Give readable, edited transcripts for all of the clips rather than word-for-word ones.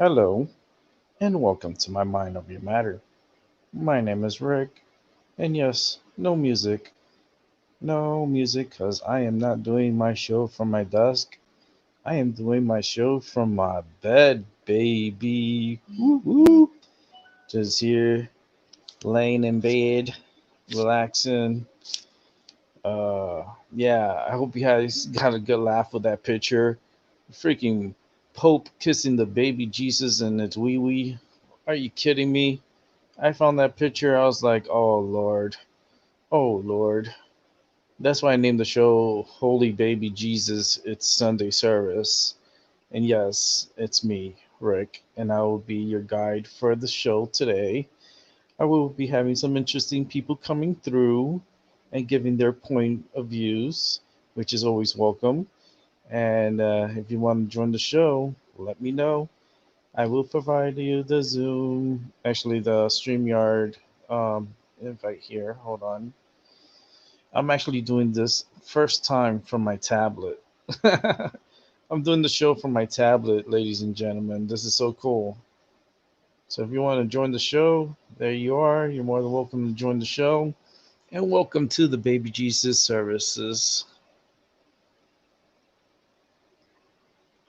Hello, and welcome to my Mind of Your Matter. My name is Rick, and yes, no music. No music, because I am not doing my show from my desk. I am doing my show from my bed, baby. Woo woo. Just here, laying in bed, relaxing. Yeah, I hope you guys got a good laugh with that picture. Freaking Pope kissing the baby Jesus and its wee wee. Are you kidding me? I found that picture. I was like, oh Lord, oh Lord. That's why I named the show Holy Baby Jesus. It's Sunday service. And yes, it's me, Rick, and I will be your guide for the show today. I will be having some interesting people coming through and giving their point of views, which is always welcome. And if you want to join the show, let me know. I will provide you the Zoom, actually the StreamYard invite here. Hold on. I'm actually doing this first time from my tablet. I'm doing the show from my tablet, ladies and gentlemen. This is so cool. So if you want to join the show, there you are. You're more than welcome to join the show. And welcome to the Baby Jesus services.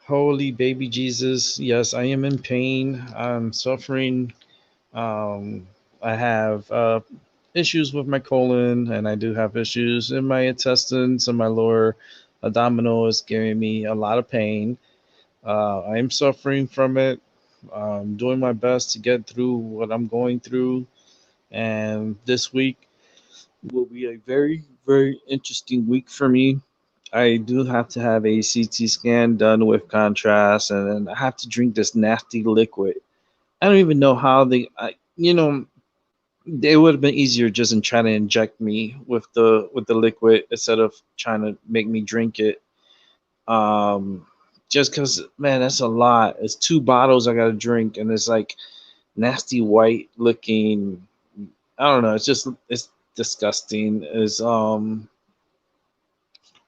Holy baby Jesus. Yes, I am in pain. I'm suffering. Um, I have issues with my colon, and I do have issues in my intestines, and my lower abdominal is giving me a lot of pain. I am suffering from it. I'm doing my best to get through what I'm going through, and this week will be a very, very interesting week for me. I do have to have a CT scan done with contrast, and then I have to drink this nasty liquid. I don't even know how it would have been easier just in trying to inject me with the liquid instead of trying to make me drink it. Um, just because, man, that's a lot. It's two bottles I gotta drink, and it's like nasty white looking. I don't know. It's disgusting.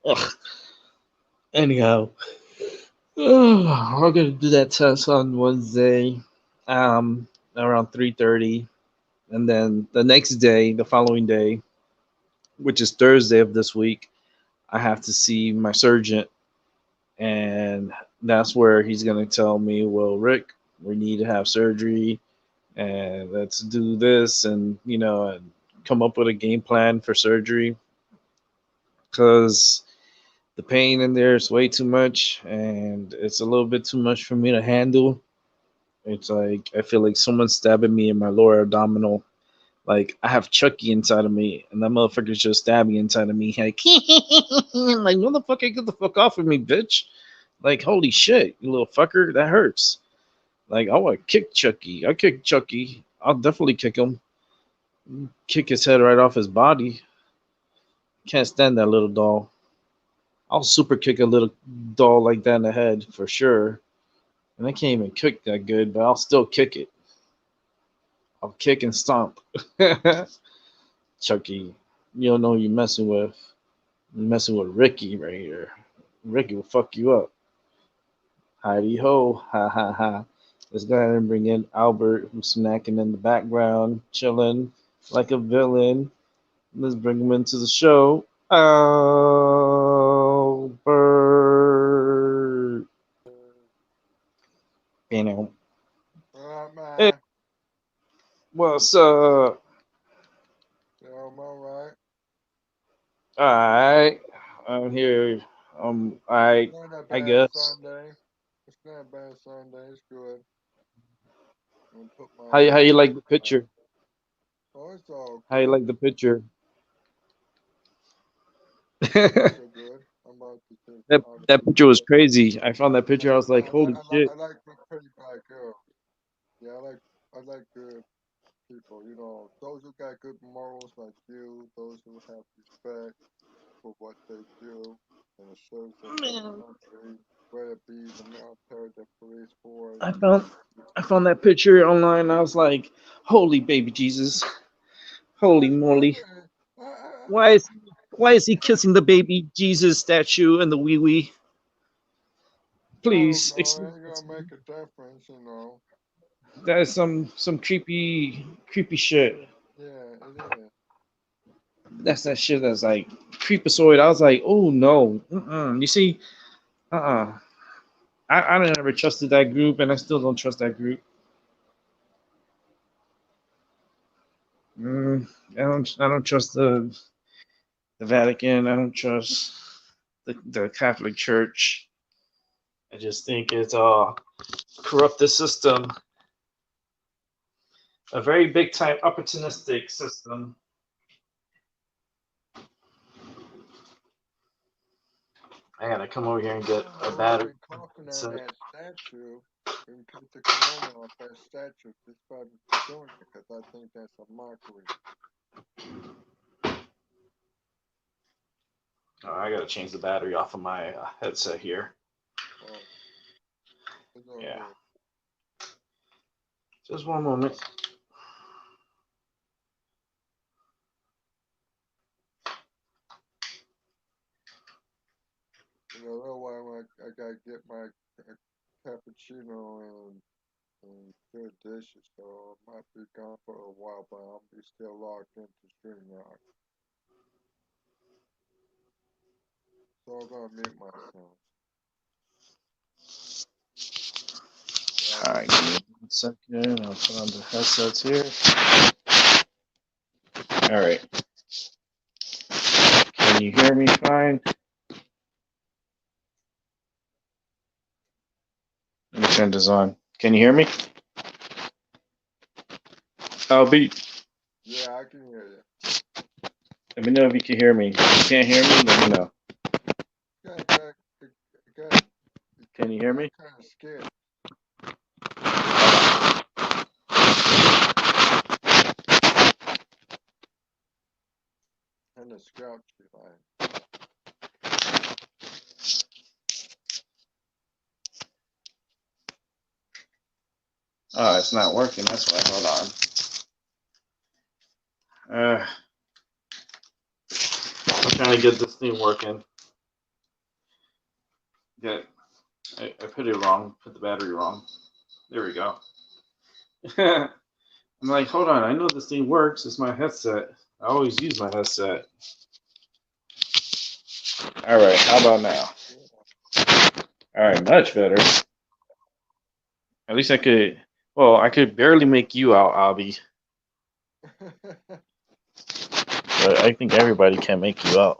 Ugh. Anyhow, we're gonna do that test on Wednesday, around 3:30, and then the next day, the following day, which is Thursday of this week, I have to see my surgeon, and that's where he's gonna tell me, well, Rick, we need to have surgery, and let's do this, and and come up with a game plan for surgery, because the pain in there is way too much, and it's a little bit too much for me to handle. It's like I feel like someone's stabbing me in my lower abdominal. Like I have Chucky inside of me, and that motherfucker's just stabbing inside of me. Like, like motherfucker, get the fuck off of me, bitch! Like holy shit, you little fucker, that hurts. Like I want to kick Chucky. I kick Chucky. I'll definitely kick him. Kick his head right off his body. Can't stand that little doll. I'll super kick a little doll like that in the head for sure. And I can't even kick that good, but I'll still kick it. I'll kick and stomp. Chucky, you don't know who you're messing with. You're messing with Ricky right here. Ricky will fuck you up. Heidi ho, ha ha ha. Let's go ahead and bring in Albert, who's snacking in the background, chilling like a villain. Let's bring him into the show. Albert. You know. Alright, Hey, man. what's up? Yeah, I'm alright. Alright. I'm here. It's I not a I bad guess. Sunday. It's not a bad Sunday. It's good. I'm gonna put my How you like the uh, picture? oh, it's all How you good. like the picture? So far, that so good. I'm about to take out a that picture picture. was crazy. I found that picture. I was like, holy shit. I like pretty black girls. Yeah, I like good people. You know, those who got good morals like you. Those who have respect for what they do in the service of their Man, country, whether it be the military, the police force. I found I found that picture online. I was like, holy baby Jesus, holy What's wrong moly. with it? I, Why is why is he kissing the baby Jesus statue and the wee wee? Oh Please no, it explain ain't that to gonna me. make a difference, you know. That is some creepy shit. Yeah, it is. That's that shit that's like creepazoid. I was like, oh no. Mm-mm. You see, I never trusted that group, and I still don't trust that group. Mm, I don't trust the Vatican. I don't trust the Catholic Church. I just think it's a corrupted system, a very big time opportunistic system. I gotta come over here and get Well, a they have battery. been coughing on So, that statue and keep the corona off that statue. Just by doing it, because I think that's a mockery. I gotta change the battery off of my headset here. Oh, it's all Yeah, good. just one moment. You know, otherwise I gotta get my cappuccino and good dishes, so I might be gone for a while, but I'll be still logged into StreamYard. So I'm gonna mute myself. Y'all All be right, give me 1 second. I'll put on the headsets here. All right, can you hear me fine? Let me turn this on. Can you hear me? I'll be. yeah, I can hear you. Let me know if you can hear me. If you can't hear me, let me know. Got Can you hear got me? kind of scared and the scrouchy like. Oh, it's not working. That's why. Hold on. I'm trying to get this thing working. Yeah, I put it wrong. Put the battery wrong. There we go. I'm like, hold on. I know this thing works. It's my headset. I always use my headset. All right. How about now? All right. Much better. At least I could. Well, I could barely make you out, Abby. Yeah. But I think everybody can make you out.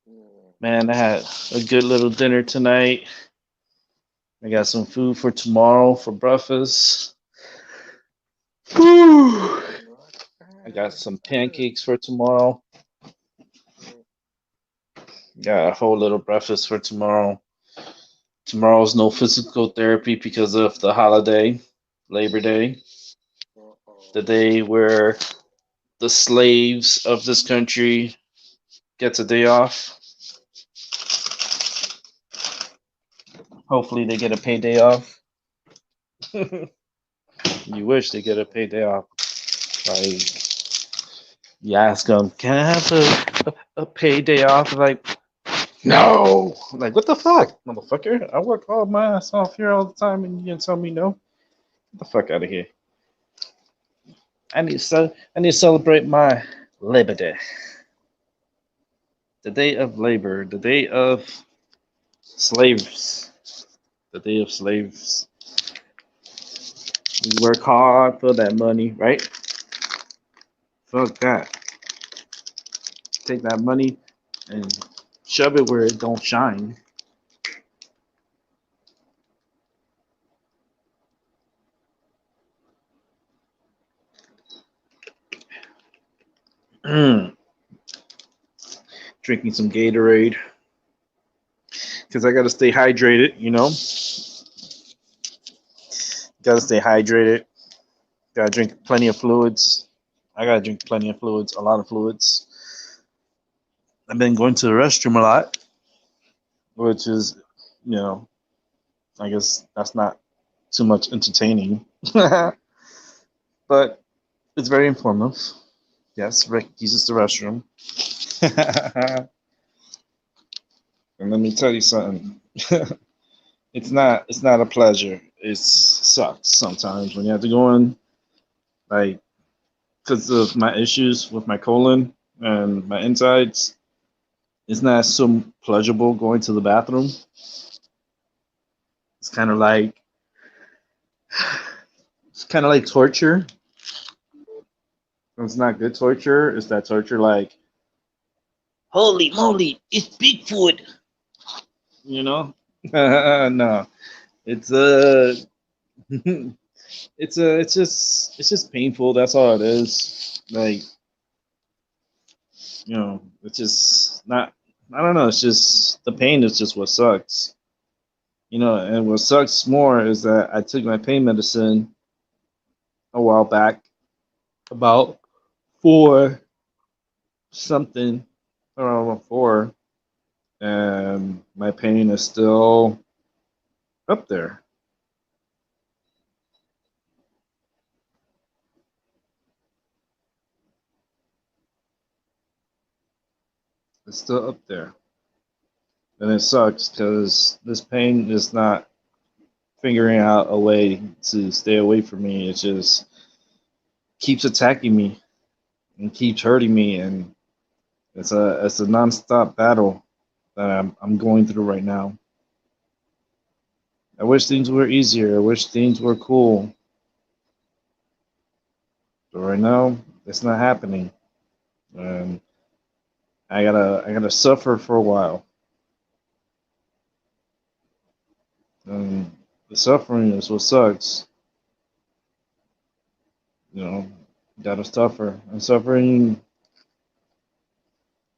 Yeah. Man, I had a good little dinner tonight. I got some food for tomorrow for breakfast. Whew. Right. I got That's some good. pancakes for tomorrow. Yeah. Got a whole little breakfast for tomorrow. Tomorrow's no physical therapy because of the holiday, Labor Day, Uh-oh. the day where the slaves of this country gets a day off. Hopefully, they get a payday off. You wish they get a payday off. Like, you ask them, can I have a payday off? Like, no. Like, what the fuck, motherfucker? I work all my ass off here all the time, and you can tell me no? Get the fuck out of here. I need to celebrate my Labor Day, the day of labor, the day of slaves, the day of slaves. We work hard for that money, right? Fuck that. Take that money and shove it where it don't shine. Drinking some Gatorade because I gotta stay hydrated. Gotta stay hydrated. Gotta drink plenty of fluids. I gotta drink plenty of fluids, a lot of fluids. I've been going to the restroom a lot, which is, you know, I guess that's not too much entertaining, but it's very informative. Yes, Rick uses the restroom. And let me tell you something. It's not a pleasure. It sucks sometimes when you have to go in, like, because of my issues with my colon and my insides. It's not so pleasurable going to the bathroom. It's kind of like it's kind of like torture. It's not good torture. It's that torture like, holy moly, it's Bigfoot. You know? No, it's it's just painful. That's all it is. Like, it's just not. I don't know. It's just the pain is just what sucks. And what sucks more is that I took my pain medicine a while back, about four something, around four, and my pain is still up there. It's still up there, and it sucks because this pain is not figuring out a way to stay away from me. It just keeps attacking me and keeps hurting me, and it's a nonstop battle that I'm going through right now. I wish things were easier. I wish things were cool, but right now it's not happening, and I gotta suffer for a while, and the suffering is what sucks. You know, gotta suffer, and suffering,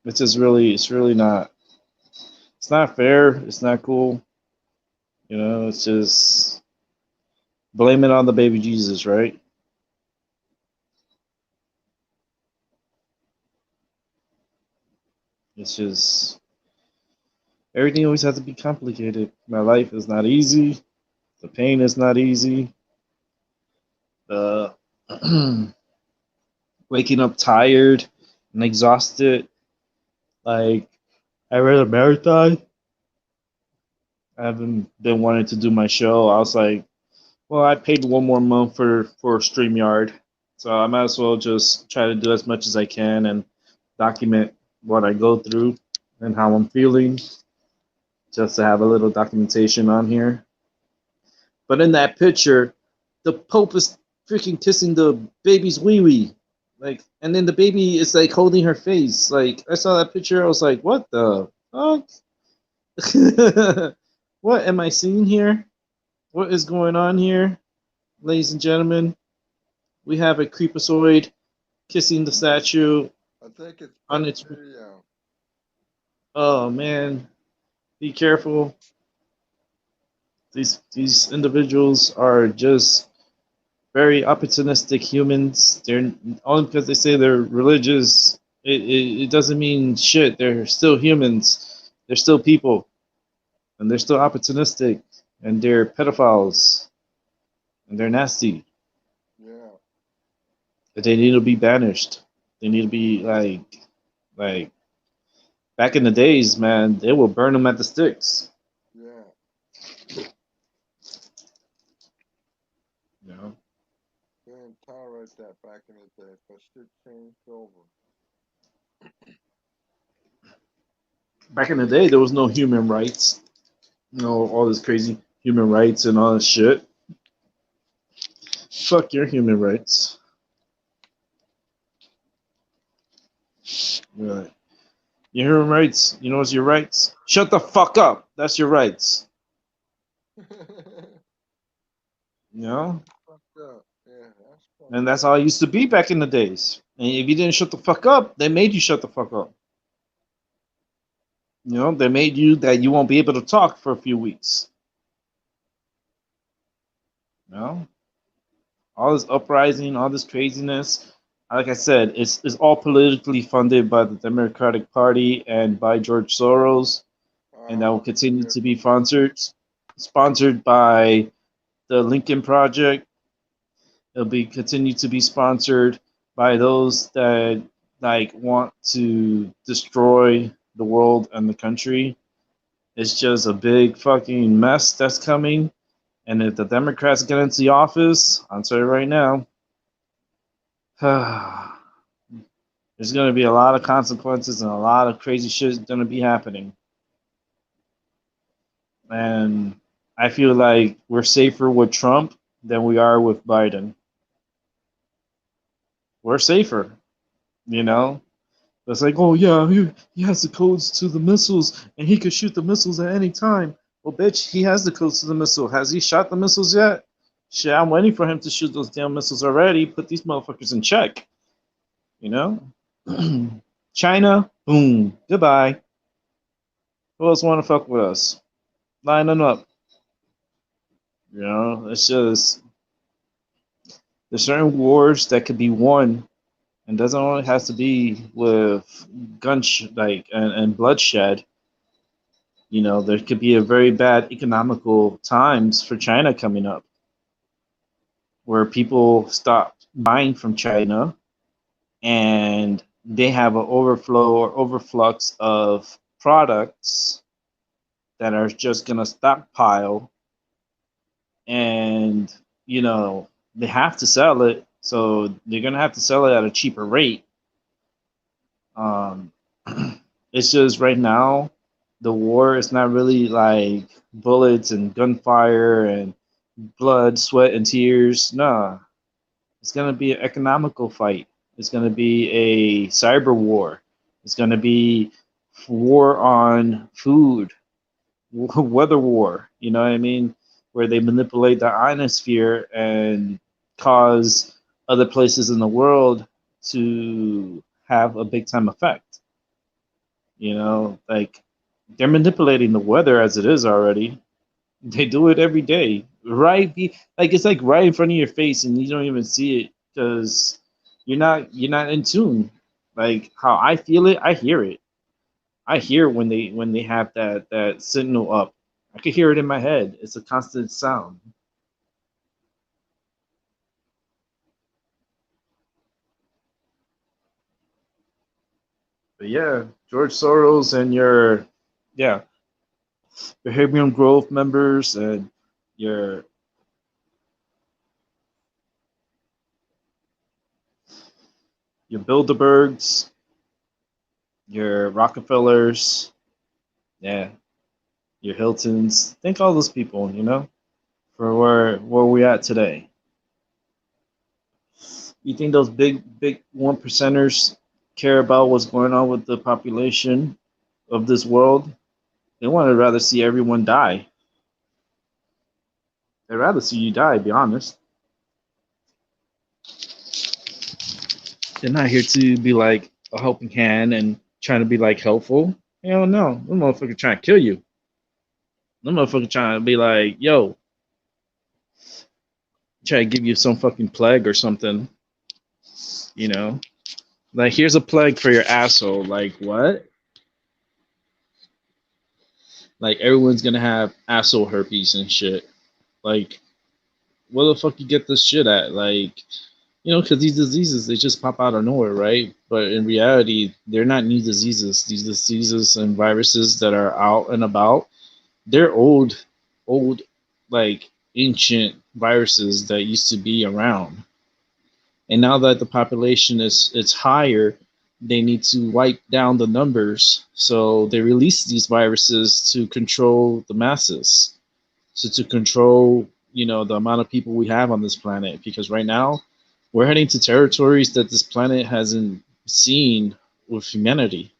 it's really not. It's not fair. It's not cool. It's just blame it on the baby Jesus, right? It's just everything always has to be complicated. My life is not easy. The pain is not easy. The waking up tired and exhausted. Like, I ran a marathon. I haven't been wanting to do my show. I was like, well, I paid one more month for StreamYard, so I might as well just try to do as much as I can and document what I go through and how I'm feeling, just to have a little documentation on here. But in that picture, the Pope is freaking kissing the baby's wee wee. Like, and then the baby is like holding her face. Like, I saw that picture, I was like, what the fuck? What am I seeing here? What is going on here, ladies and gentlemen? We have a creepazoid kissing the statue I think it's on fake its. video. Oh man, be careful. These individuals are just very opportunistic humans. They're only because they say they're religious. It doesn't mean shit. They're still humans. They're still people, and they're still opportunistic, and they're pedophiles, and they're nasty. Yeah, But they need to be banished. They need to be like back in the days, man. They will burn them at the sticks. yeah. You know, They didn't tolerate that back in the day, but shit changed over. back in the day, there was no human rights. All this crazy human rights and all this shit. Fuck your human rights. Right. Your human rights. You know what's your rights? Shut the fuck up. That's your rights. You know? Fucked up. Yeah, that's And fucked that's up. how it used to be back in the days. And if you didn't shut the fuck up, they made you shut the fuck up. They made you that you won't be able to talk for a few weeks. You know? All this uprising, all this craziness. Like I said, it's all politically funded by the Democratic Party and by George Soros, and that will continue Yeah, to be sponsored by the Lincoln Project. It'll be continue to be sponsored by those that like want to destroy the world and the country. It's just a big fucking mess that's coming. And if the Democrats get into the office, I'll tell you right now, there's going to be a lot of consequences and a lot of crazy shit going to be happening. And I feel like we're safer with Trump than we are with Biden. We're safer, you know? It's like, oh yeah, he has the codes to the missiles and he could shoot the missiles at any time. Well, bitch, he has the codes to the missile. Has he shot the missiles yet? Shit, I'm waiting for him to shoot those damn missiles already. Put these motherfuckers in check, you know? China, boom, goodbye. Who else want to fuck with us? Line them up. You know, it's just there's certain wars that could be won, and doesn't only have to be with and bloodshed. You know, there could be a very bad economical times for China coming up, where people stop buying from China and they have an overflow or overflux of products that are just gonna stockpile, and you know they have to sell it, so they're gonna have to sell it at a cheaper rate. Um, it's just right now the war is not really like bullets and gunfire and blood, sweat, and tears. Nah, it's gonna be an economical fight. It's gonna be a cyber war. It's gonna be war on food, weather war. You know what I mean? Where they manipulate the ionosphere and cause other places in the world to have a big time effect. You know, like they're manipulating the weather as it is already. They do it every day, right? Like it's like right in front of your face, and you don't even see it because you're not in tune. Like how I feel it, I hear it. I hear when they have that signal up. I can hear it in my head. It's a constant sound. But yeah, George Soros and yeah your Habium Grove members and your your Bilderbergs, your Rockefellers, yeah, your Hiltons. Think all those people, for where we at today. You think those big one percenters care about what's going on with the population of this world? They want to rather see everyone die. They'd rather see you die, be honest. They're not here to be like a helping hand and trying to be like helpful. Hell no. Them motherfucker trying to kill you. Them motherfucker trying to be like, yo, try to give you some fucking plague or something, you know? Like, here's a plague for your asshole. Like, what? Like, everyone's gonna have asshole herpes and shit. Like, where the fuck you get this shit at? Like, because these diseases, they just pop out of nowhere, right? But in reality, they're not new diseases. These diseases and viruses that are out and about, they're old, like ancient viruses that used to be around. And now that the population is it's higher, they need to wipe down the numbers. So they release these viruses to control the masses. So to control, the amount of people we have on this planet. Because right now, we're heading to territories that this planet hasn't seen with humanity.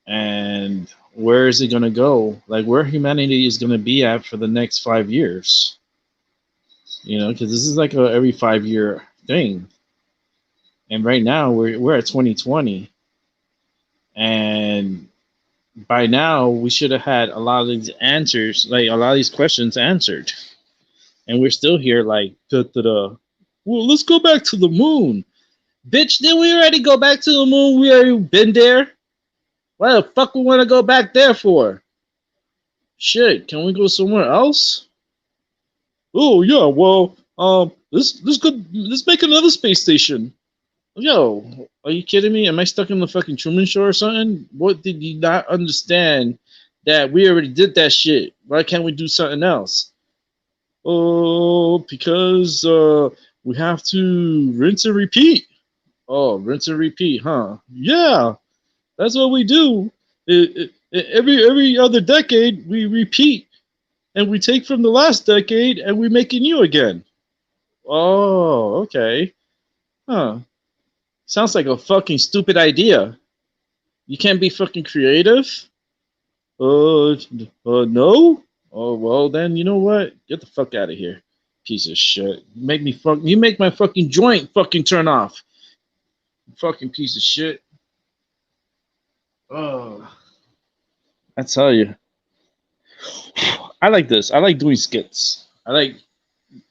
And where is it going to go? Like where humanity is going to be at for the next 5 years? Because this is like a every 5 year thing. And right now we're at 2020, and by now we should have had a lot of these answers, like a lot of these questions answered, and we're still here like da, da, da. Well, let's go back to the moon. Bitch, didn't we already go back to the moon? We already been there. Why the fuck we want to go back there for? Shit, can we go somewhere else? Oh yeah, well, let's make another space station. Yo, are you kidding me? Am I stuck in the fucking Truman Show or something? What did you not understand? That we already did that shit. Why can't we do something else? Oh, because we have to rinse and repeat. Oh, rinse and repeat, huh? Yeah, that's what we do. Every other decade, we repeat and we take from the last decade and we make it new again. Oh, okay. Huh. Sounds like a fucking stupid idea. You can't be fucking creative? Uh, no? Oh, well, then, you know what? Get the fuck out of here. Piece of shit. You make my fucking joint fucking turn off. Fucking piece of shit. Oh, I tell you. I like this. I like doing skits. I like,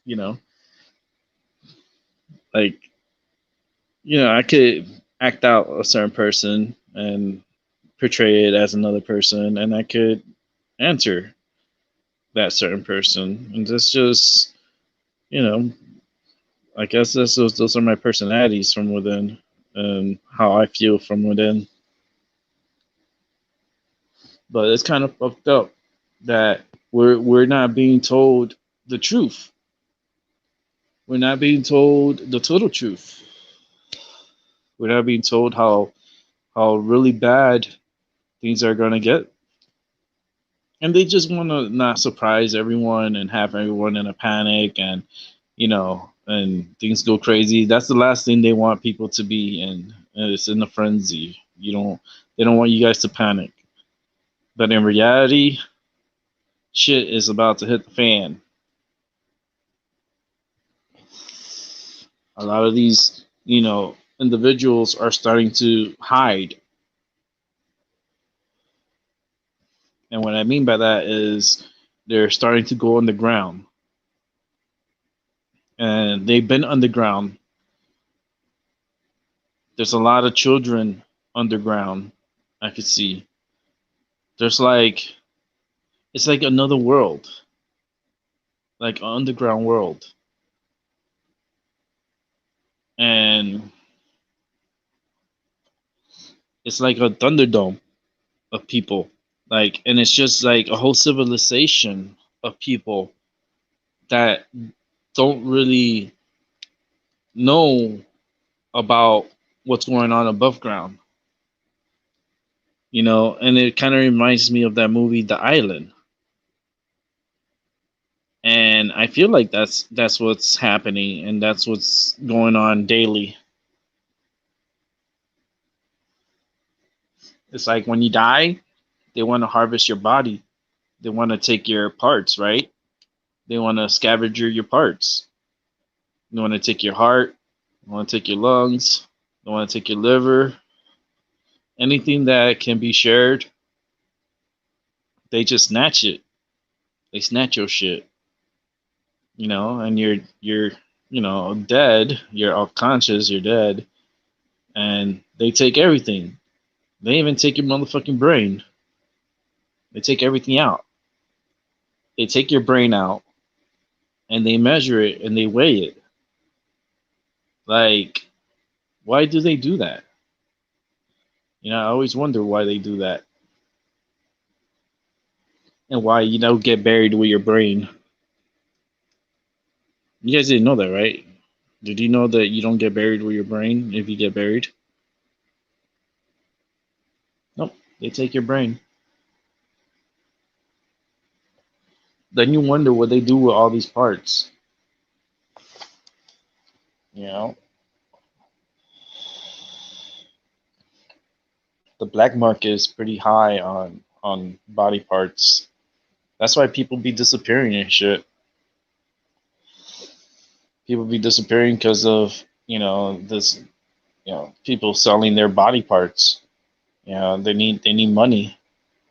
you know, like, I could act out a certain person and portray it as another person, and I could answer that certain person. And that's just, you know, I guess those are my personalities from within and how I feel from within. But it's kind of fucked up that we're not being told the truth. We're not being told the total truth. We're not being told how really bad things are gonna get. And they just want to not surprise everyone and have everyone in a panic and and things go crazy. That's the last thing they want people to be in. It's in a frenzy. They don't want you guys to panic. But in reality, shit is about to hit the fan. A lot of these, individuals are starting to hide. And what I mean by that is they're starting to go underground. And they've been underground. There's a lot of children underground. I could see. There's like it's like another world, like an underground world, and it's like a thunderdome of people. Like, and it's just like a whole civilization of people that don't really know about what's going on above ground. And it kind of reminds me of that movie, The Island. And I feel like that's what's happening, and that's what's going on daily. It's like when you die, they want to harvest your body. They want to take your parts, right? They want to scavenge your parts. They want to take your heart. They want to take your lungs. They want to take your liver. Anything that can be shared, they just snatch it. They snatch your shit, and you're dead. You're unconscious. You're dead, and they take everything. They even take your motherfucking brain. They take everything out. They take your brain out and they measure it and they weigh it. Like, why do they do that? I always wonder why they do that and why you don't get buried with your brain. You guys didn't know that, right? Did you know that you don't get buried with your brain if you get buried? Nope. They take your brain. Then you wonder what they do with all these parts. You know, the black market is pretty high on body parts. That's why people be disappearing and shit. People be disappearing because of this people selling their body parts. They need money.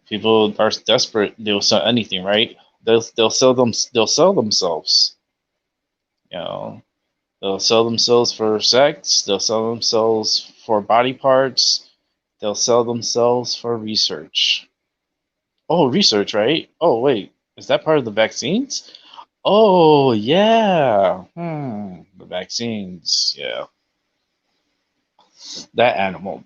People are desperate. They'll sell anything, right? They'll sell them. They'll sell themselves. You know, they'll sell themselves for sex. They'll sell themselves for body parts. They'll sell themselves for research. Oh, research, right? Oh, wait, is that part of the vaccines? Oh, yeah. The vaccines. Yeah, that animal.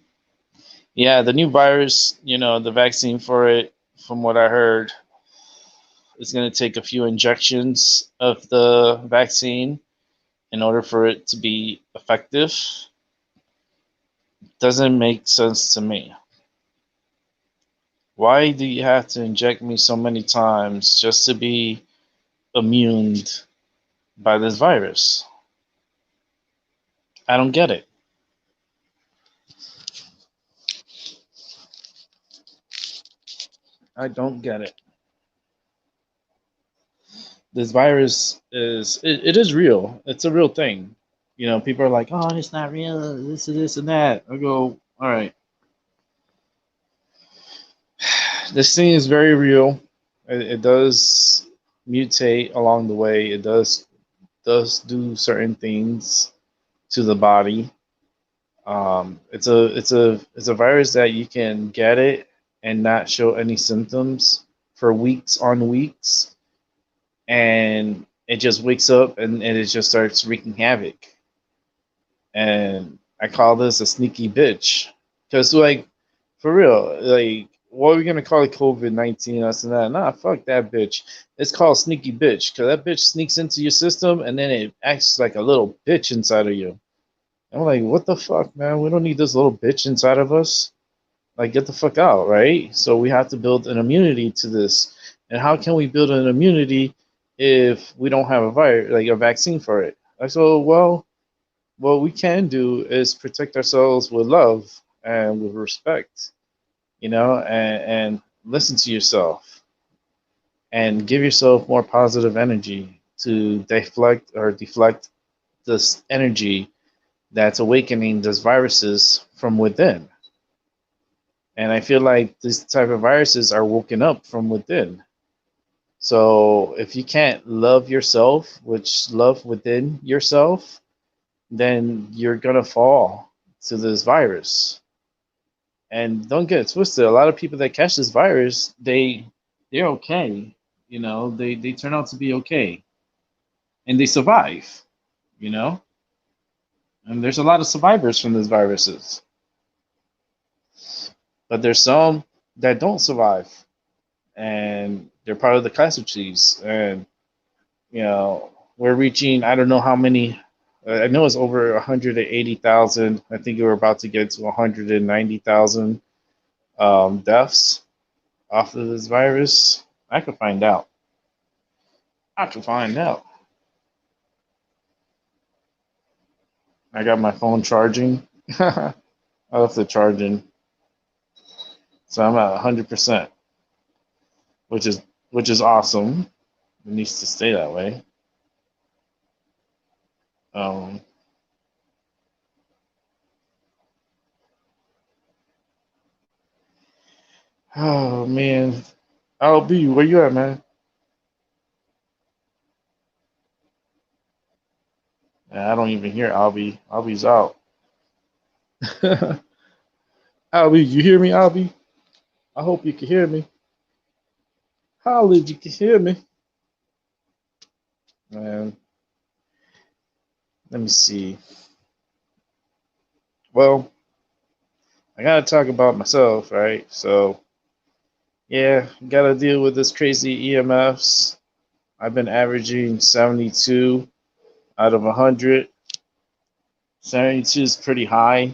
Yeah, the new virus. The vaccine for it from what I heard, it's going to take a few injections of the vaccine in order for it to be effective. Doesn't make sense to me. Why do you have to inject me so many times just to be immune by this virus? I don't get it. I don't get it. This virus it is real. It's a real thing. You know, people are like, "Oh, it's not real. This and that." I go, "All right, this thing is very real. It does mutate along the way. It does do certain things to the body. It's a virus that you can get it and not show any symptoms for weeks on weeks, and it just wakes up and it just starts wreaking havoc. And I call this a sneaky bitch, because like for real, like what are we gonna call it? COVID-19, us and that? Nah, fuck that bitch. It's called sneaky bitch because that bitch sneaks into your system and then it acts like a little bitch inside of you. I'm like, what the fuck, man? We don't need this little bitch inside of us. Like, get the fuck out, right? So we have to build an immunity to this. And how can we build an immunity if we don't have a virus, like a vaccine for it? I said, well, what we can do is protect ourselves with love and with respect, and listen to yourself and give yourself more positive energy to deflect this energy that's awakening these viruses from within. And I feel like these type of viruses are woken up from within. So if you can't love yourself, which love within yourself, then you're gonna fall to this virus. And don't get it twisted. A lot of people that catch this virus, they're okay. They turn out to be okay, and they survive. You know, and there's a lot of survivors from these viruses, but there's some that don't survive, and they're part of the casualties. And we're reaching, I don't know how many. I know it's over 180,000. I think we're about to get to 190,000 deaths off of this virus. I could find out. I could find out. I got my phone charging. I left it charging, so I'm at 100%, which is which is awesome. It needs to stay that way. Um, oh man, LB, where you at, man? I don't even hear Albie. Albie's out. Albie, you hear me, Albie? I hope you can hear me. Holla if you can hear me. Man, let me see. Well, I gotta talk about myself, right? So, yeah, gotta deal with this crazy EMFs. I've been averaging 72 out of 100. 72 is pretty high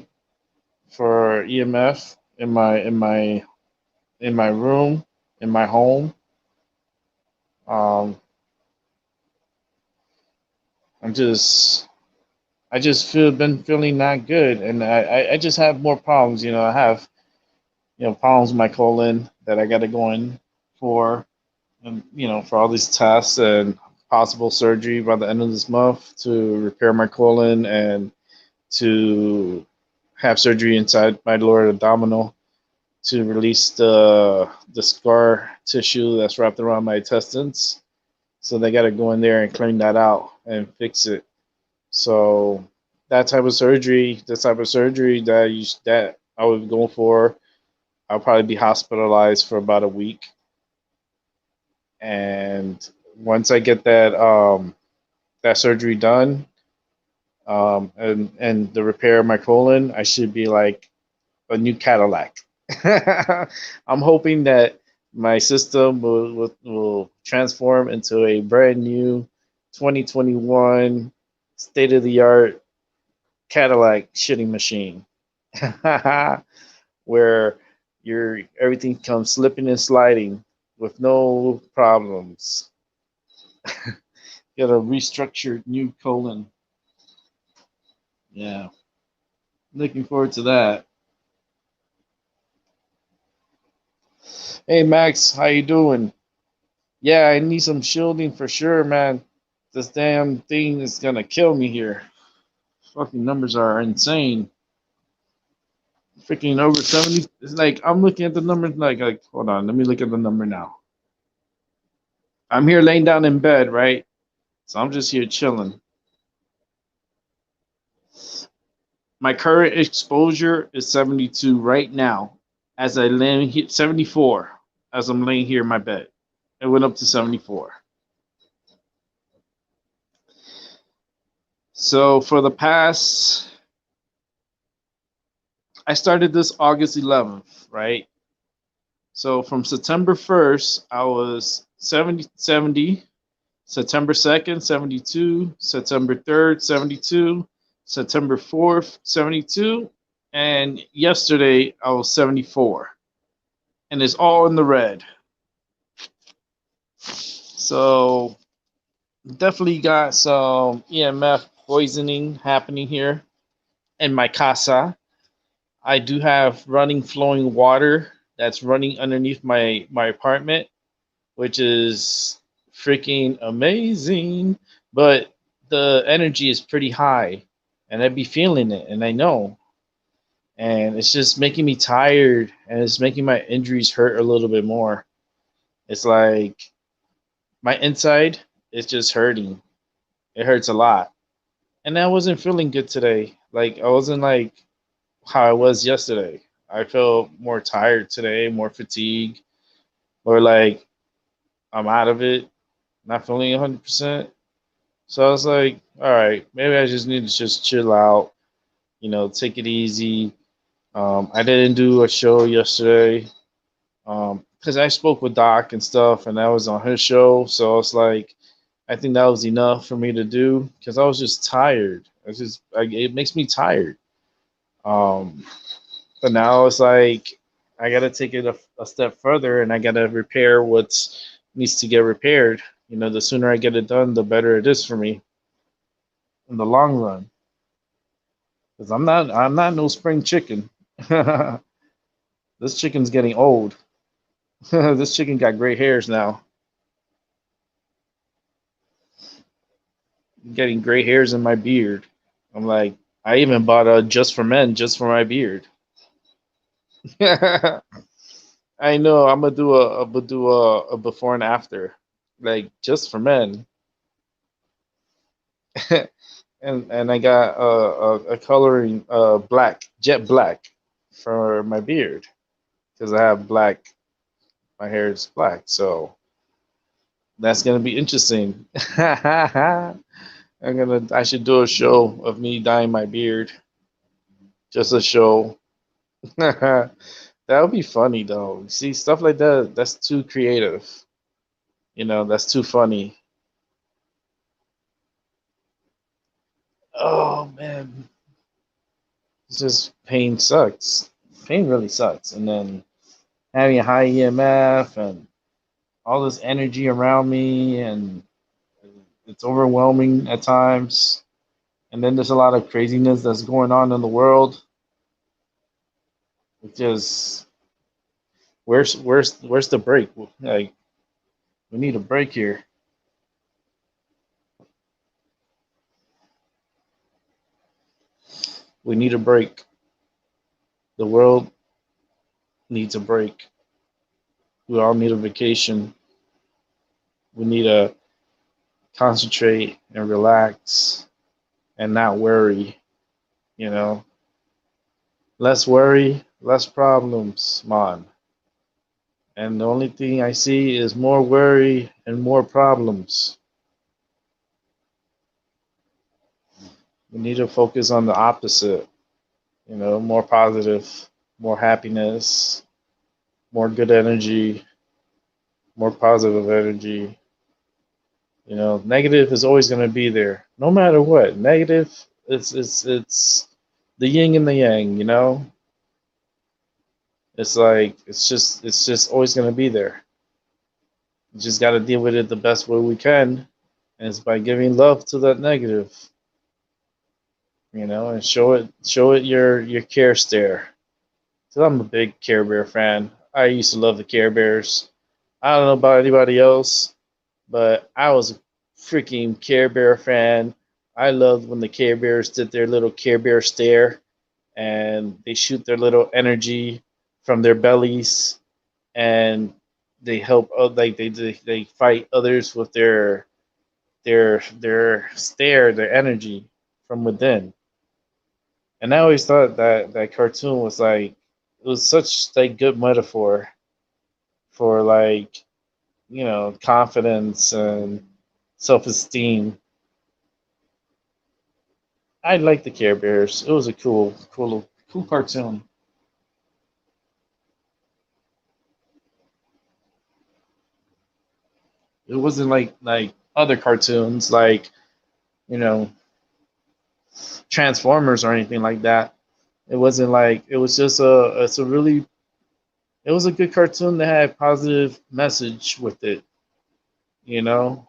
for EMF in my room, in my home. Um, I'm just I just been feeling not good, and I just have more problems. I have problems with my colon that I got to go in for, and for all these tests and possible surgery by the end of this month to repair my colon and to have surgery inside my lower abdominal to release the scar tissue that's wrapped around my intestines. So they got to go in there and clean that out and fix it. So that type of surgery that I would go for, I'll probably be hospitalized for about a week. And once I get that surgery done, and the repair of my colon, I should be like a new Cadillac. I'm hoping that My system will transform into a brand new 2021 state of the art Cadillac shitting machine. Where your everything comes slipping and sliding with no problems. Got a restructured new colon. Yeah, looking forward to that. Hey Max, how you doing? Yeah, I need some shielding for sure, man. This damn thing is gonna kill me here. Fucking numbers are insane. Freaking over 70. It's like I'm looking at the numbers like hold on, let me look at the number now. I'm here laying down in bed, right? So I'm just here chilling. My current exposure is 72 right now. As I lay here, 74 as I'm laying here in my bed. It went up to 74. So for the past, I started this August 11th, right? So from September 1st, I was 70. September 2nd, 72. September 3rd, 72. September 4th, 72. And yesterday, I was 74. And it's all in the red. So definitely got some EMF poisoning happening here in my casa. I do have running flowing water that's running underneath my apartment, which is freaking amazing. But the energy is pretty high, and I'd be feeling it, and I know. And it's just making me tired, and it's making my injuries hurt a little bit more. It's like my inside is just hurting. It hurts a lot. And I wasn't feeling good today. Like I wasn't like how I was yesterday. I felt more tired today, more fatigued, or like I'm out of it, not feeling 100%. So I was like, all right, maybe I just need to just chill out, take it easy. I didn't do a show yesterday because I spoke with Doc and stuff, and that was on his show. So I was like, I think that was enough for me to do because I was just tired. It makes me tired. Um, but now it's like I gotta take it a step further, and I gotta repair what needs to get repaired. The sooner I get it done, the better it is for me in the long run. Because I'm not no spring chicken. This chicken's getting old. This chicken got gray hairs now. I'm getting gray hairs in my beard. I'm like, I even bought a just for men, just for my beard. I know. I'm gonna do a before and after, like just for men. And I got a coloring black, jet black, for my beard because I have black. My hair is black, so that's gonna be interesting. I should do a show of me dyeing my beard, just a show. That would be funny though. See, stuff like that, that's too creative. That's too funny. Oh man, it's just pain sucks. Pain really sucks. And then having a high EMF and all this energy around me, and it's overwhelming at times. And then there's a lot of craziness that's going on in the world. It just where's the break? Like we need a break here. We need a break. The world needs a break. We all need a vacation. We need to concentrate and relax and not worry, you know. Less worry, less problems, man. And the only thing I see is more worry and more problems. We need to focus on the opposite, more positive, more happiness, more good energy. more positive energy. You know, negative is always going to be there, no matter what. Negative, it's the yin and the yang. You know, it's like it's just always going to be there. You just got to deal with it the best way we can, and it's by giving love to that negative. You know, and show it your care stare. So I'm a big Care Bear fan. I used to love the Care Bears. I don't know about anybody else, but I was a freaking Care Bear fan. I loved when the Care Bears did their little Care Bear stare and they shoot their little energy from their bellies and they help like they fight others with their stare, their energy from within. And I always thought that that cartoon was like it was such like good metaphor for like confidence and self-esteem. I liked the Care Bears. It was a cool cartoon. It wasn't like other cartoons like you know Transformers or anything like that. It wasn't like it was just a it's a really it was a good cartoon that had a positive message with it, you know.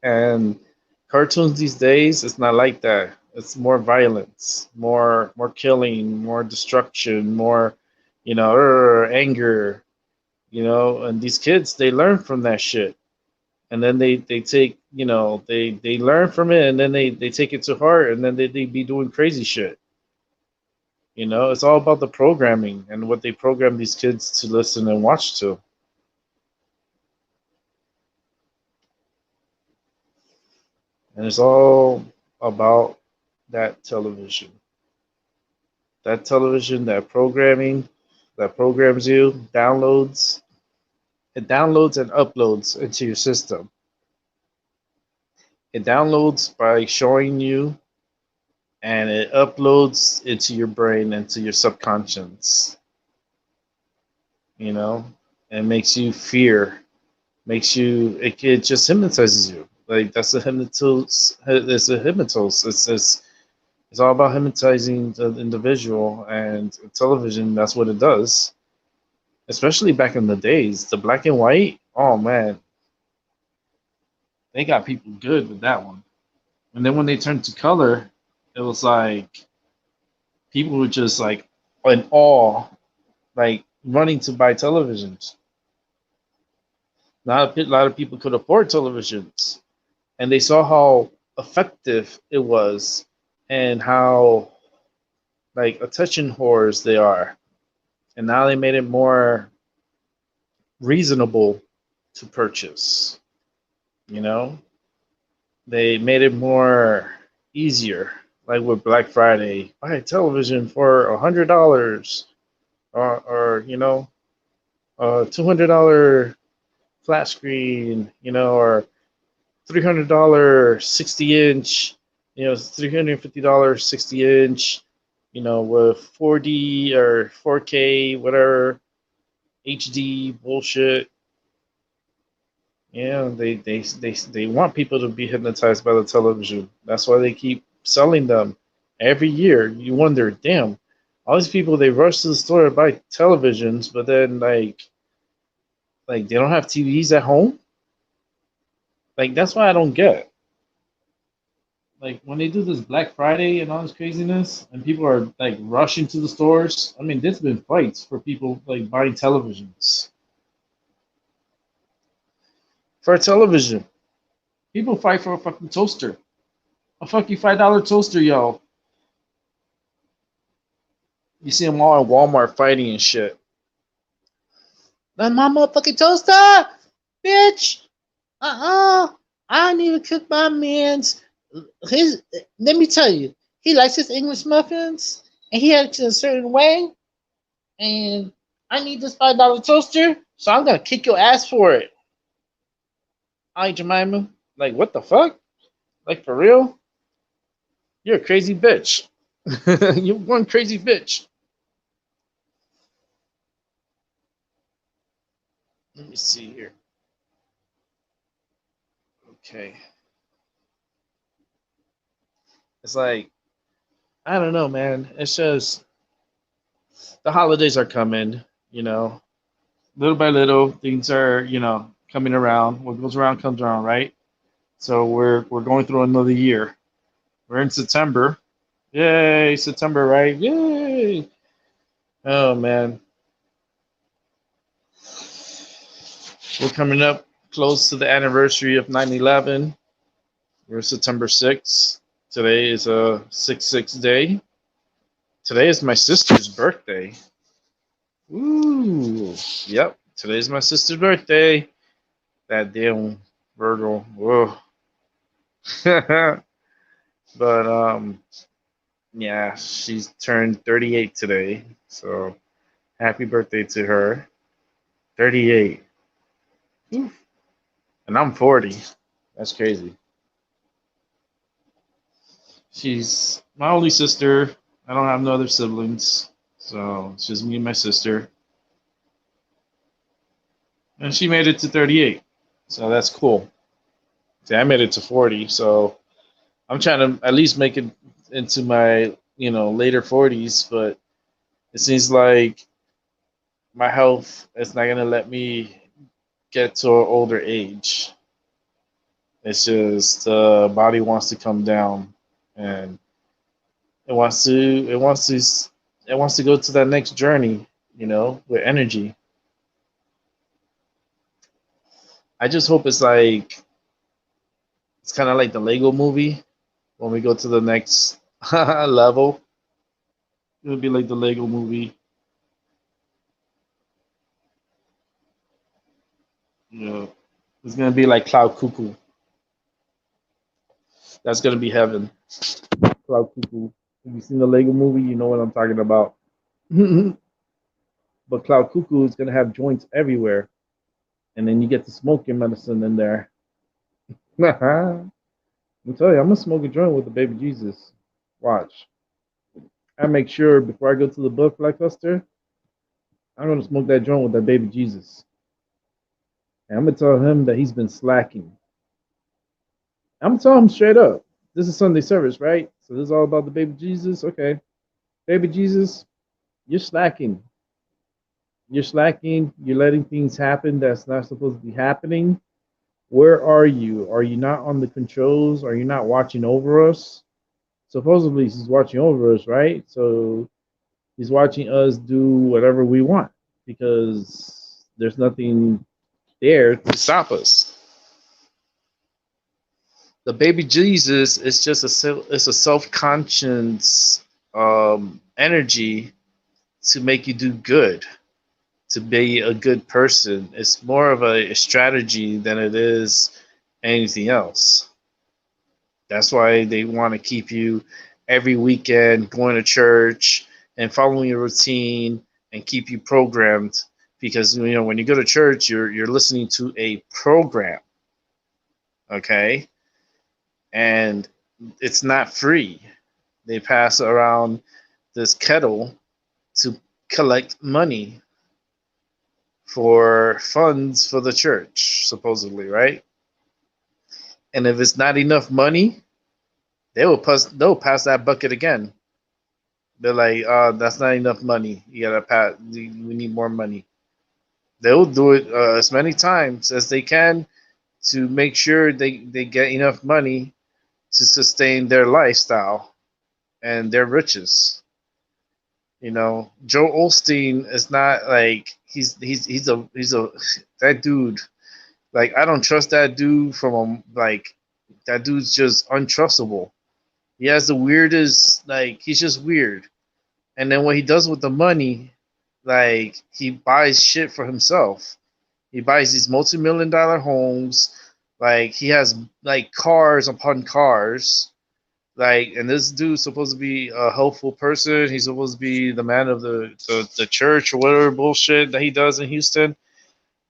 And cartoons these days, it's not like that. It's more violence, more killing, more destruction, more anger, and these kids they learn from that shit. And then they take, they learn from it and then they take it to heart and then they be doing crazy shit. It's all about the programming and what they program these kids to listen and watch to. And it's all about that television. That television, that programming that programs you, downloads and uploads into your system. It downloads by showing you and it uploads into your brain, into your subconscious, you know, and makes you fear, it just hypnotizes you. Like that's a hypnotos, it's a hypnotos. It's all about hypnotizing the individual and television. That's what it does. Especially back in the days, the black and white. Oh man, they got people good with that one. And then when they turned to color, it was like people were just like in awe, like running to buy televisions. Not a lot of people could afford televisions, and they saw how effective it was and how like attention whores they are. And now they made it more reasonable to purchase. You know, they made it more easier. Like with Black Friday, buy a television for $100, or $200 flat screen, or $300 60 inch, $350 60 inch, with 4D or 4K, whatever HD bullshit. Yeah, they want people to be hypnotized by the television. That's why they keep selling them every year. You wonder, damn, all these people they rush to the store to buy televisions, but then like they don't have TVs at home. Like that's why I don't get. Like when they do this Black Friday and all this craziness, and people are like rushing to the stores. I mean, there's been fights for people like buying televisions for a television. People fight for a fucking toaster, a fucking $5 toaster, yo. You see them all at Walmart fighting and shit. That's my motherfucking toaster, bitch. I don't even cook my man's. His. Let me tell you, he likes his English muffins, and he acts in a certain way. And I need this $5 toaster, so I'm gonna kick your ass for it. Alright, Jemima. Like, what the fuck? Like, for real? You're a crazy bitch. You're one crazy bitch. Let me see here. Okay. It's like, I don't know, man. It's just the holidays are coming, you know. Little by little, things are, coming around. What goes around comes around, right? So we're going through another year. We're in September. Yay, September, right? Yay. Oh man. We're coming up close to the anniversary of 9/11. We're September 6th. Today is a 6/6 day. Today is my sister's birthday. Ooh. Yep. Today's my sister's birthday. That damn Virgo. Whoa. But yeah, she's turned 38 today. So happy birthday to her. 38. Oof. And I'm 40. That's crazy. She's my only sister. I don't have no other siblings. So it's just me and my sister. And she made it to 38. So that's cool. See, I made it to 40. So I'm trying to at least make it into my, later 40s. But it seems like my health is not going to let me get to an older age. It's just the body wants to come down and it wants to, it wants to, it wants to go to that next journey, with energy. I just hope it's kind of like the Lego movie when we go to the next level. It'll be like the Lego movie. It's gonna be like Cloud Cuckoo. That's gonna be heaven. Cloud Cuckoo. If you've seen the Lego movie, you know what I'm talking about. But Cloud Cuckoo is gonna have joints everywhere, and then you get to smoke your medicine in there. I'm tell you, I'm gonna smoke a joint with the baby Jesus. Watch. I make sure before I go to the butterfly cluster, I'm gonna smoke that joint with that baby Jesus. And I'm gonna tell him that he's been slacking. I'm gonna tell him straight up. This is Sunday service, right? So this is all about the baby Jesus. Okay, baby Jesus, you're slacking. You're slacking. You're letting things happen that's not supposed to be happening. Where are you? Are you not on the controls? Are you not watching over us? Supposedly he's watching over us, right? So he's watching us do whatever we want because there's nothing there to stop us. The baby Jesus is just it's a self-conscious energy to make you do good, to be a good person. It's more of a strategy than it is anything else. That's why they want to keep you every weekend going to church and following your routine and keep you programmed because when you go to church you're listening to a program, okay? And it's not free. They pass around this kettle to collect money for funds for the church, supposedly, right? And if it's not enough money, they'll pass that bucket again. They're like, that's not enough money. You gotta pass. We need more money. They'll do it as many times as they can to make sure they get enough money to sustain their lifestyle and their riches. Joe Osteen is not like he's a that dude. Like I don't trust that dude from like that dude's just untrustable. He has the weirdest like he's just weird. And then what he does with the money, like he buys shit for himself. He buys these multi-million-dollar homes. Like he has like cars upon cars. Like, and this dude's supposed to be a helpful person. He's supposed to be the man of the church or whatever bullshit that he does in Houston.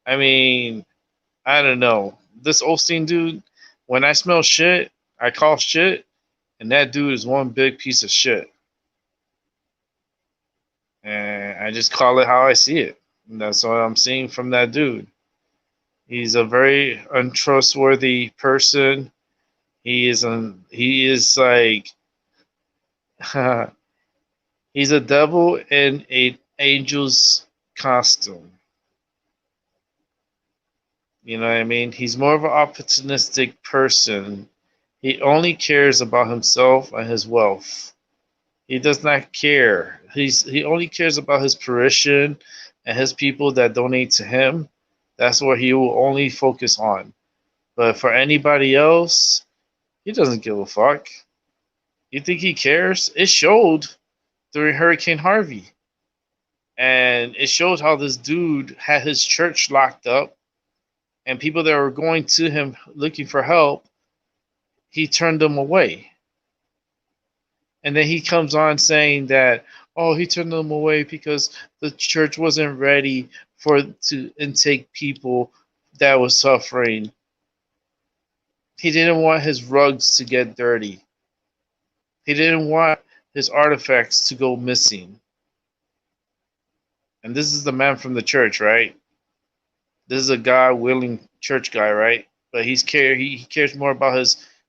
I mean, I don't know. This Osteen dude, when I smell shit, I call shit, and that dude is one big piece of shit. And I just call it how I see it. And that's what I'm seeing from that dude. He's a very untrustworthy person. He is like he's a devil in an angel's costume. You know what I mean? He's more of an opportunistic person. He only cares about himself and his wealth. He does not care. He only cares about his parishioner and his people that donate to him. That's what he will only focus on. But for anybody else, he doesn't give a fuck. You think he cares? It showed during Hurricane Harvey. And it showed how this dude had his church locked up, and people that were going to him looking for help, he turned them away. And then he comes on saying that, oh, he turned them away because the church wasn't ready for to intake people that was suffering. He didn't want his rugs to get dirty. He didn't want his artifacts to go missing. And this is the man from the church, right? This is a God willing church guy, right? But he cares more about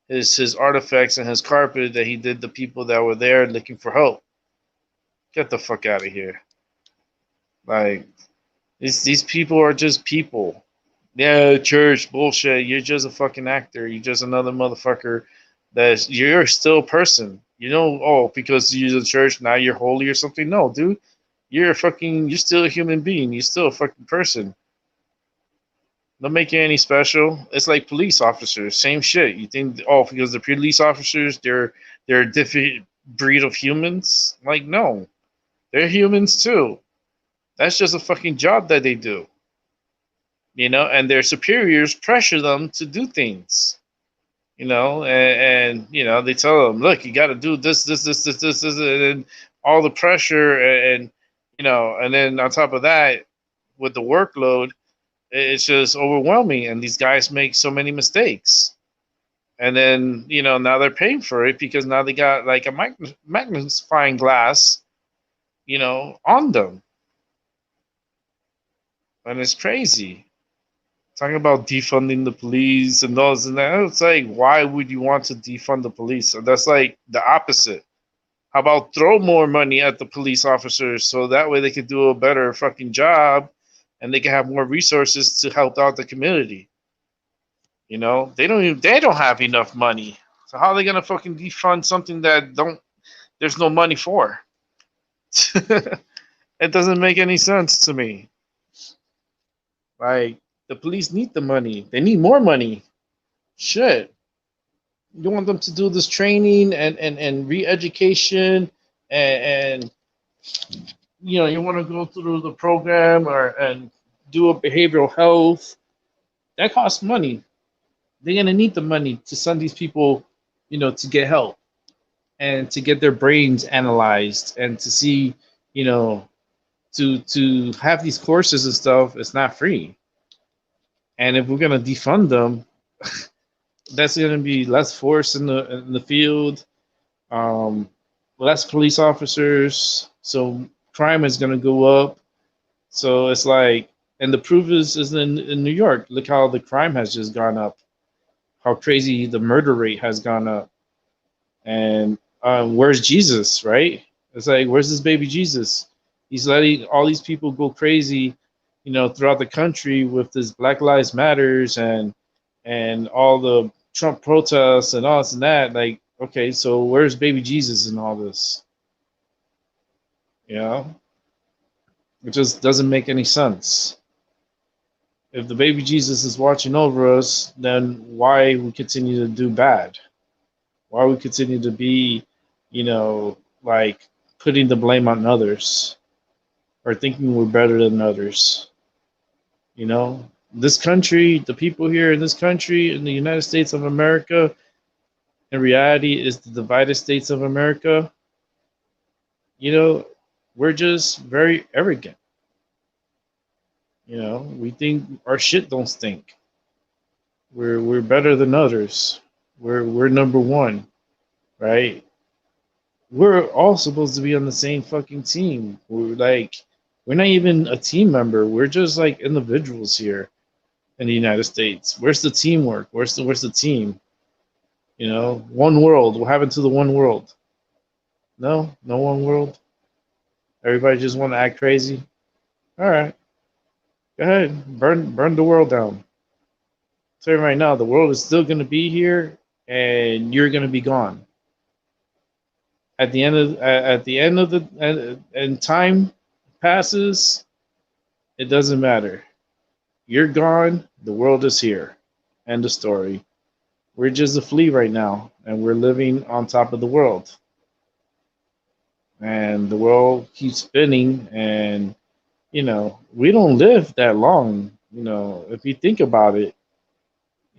his artifacts and his carpet than he did the people that were there looking for help. Get the fuck out of here. Like these people are just people. Yeah, church bullshit. You're just a fucking actor. You're just another motherfucker. That you're still a person. You know, oh, because you're the church now you're holy or something. No, dude, you're still a human being. You're still a fucking person. Don't make you any special. It's like police officers, same shit. You think oh because the police officers they're a different breed of humans? Like no, they're humans too. That's just a fucking job that they do, you know. And their superiors pressure them to do things, you know, and you know they tell them, look, you got to do this, and all the pressure and you know, and then on top of that, with the workload, it's just overwhelming, and these guys make so many mistakes. And then you know now they're paying for it because now they got like a magnifying glass, you know, on them, and it's crazy. Talking about defunding the police and those and that, it's like, why would you want to defund the police? So that's like the opposite. How about throw more money at the police officers so that way they could do a better fucking job and they can have more resources to help out the community? You know, they don't have enough money. So how are they gonna fucking defund something that don't there's no money for? It doesn't make any sense to me. Like the police need the money. They need more money. Shit. You want them to do this training and re-education and you know you want to go through the program or and do a behavioral health that costs money. They're gonna need the money to send these people, you know, to get help and to get their brains analyzed and to see, you know, to have these courses and stuff. It's not free, and if we're gonna defund them, that's gonna be less force in the field, um, less police officers, so crime is going to go up. So it's like, and the proof is in New York. Look how the crime has just gone up, how crazy the murder rate has gone up. And where's Jesus, right? It's like, where's this baby Jesus? He's letting all these people go crazy, you know, throughout the country with this Black Lives Matters and all the Trump protests and all this and that. Like, okay, so where's baby Jesus in all this? You know, it just doesn't make any sense. If the baby Jesus is watching over us, then why we continue to do bad? Why we continue to be, you know, like putting the blame on others or thinking we're better than others? You know, this country, the people here in this country, in the United States of America, in reality is the divided states of America. You know, we're just very arrogant. You know, we think our shit don't stink. We're better than others. We're number one, right? We're all supposed to be on the same fucking team. We're not even a team member. We're just like individuals here. in the United States? Where's the teamwork? Where's the team? One world. What happened to the one world? No, no one world. Everybody just want to act crazy. All right, go ahead, burn the world down. So right now, the world is still gonna be here, and you're gonna be gone. At the end of the and time passes, it doesn't matter. You're gone. The world is here. End of story. We're just a flea right now, and we're living on top of the world. And the world keeps spinning, and we don't live that long. If you think about it,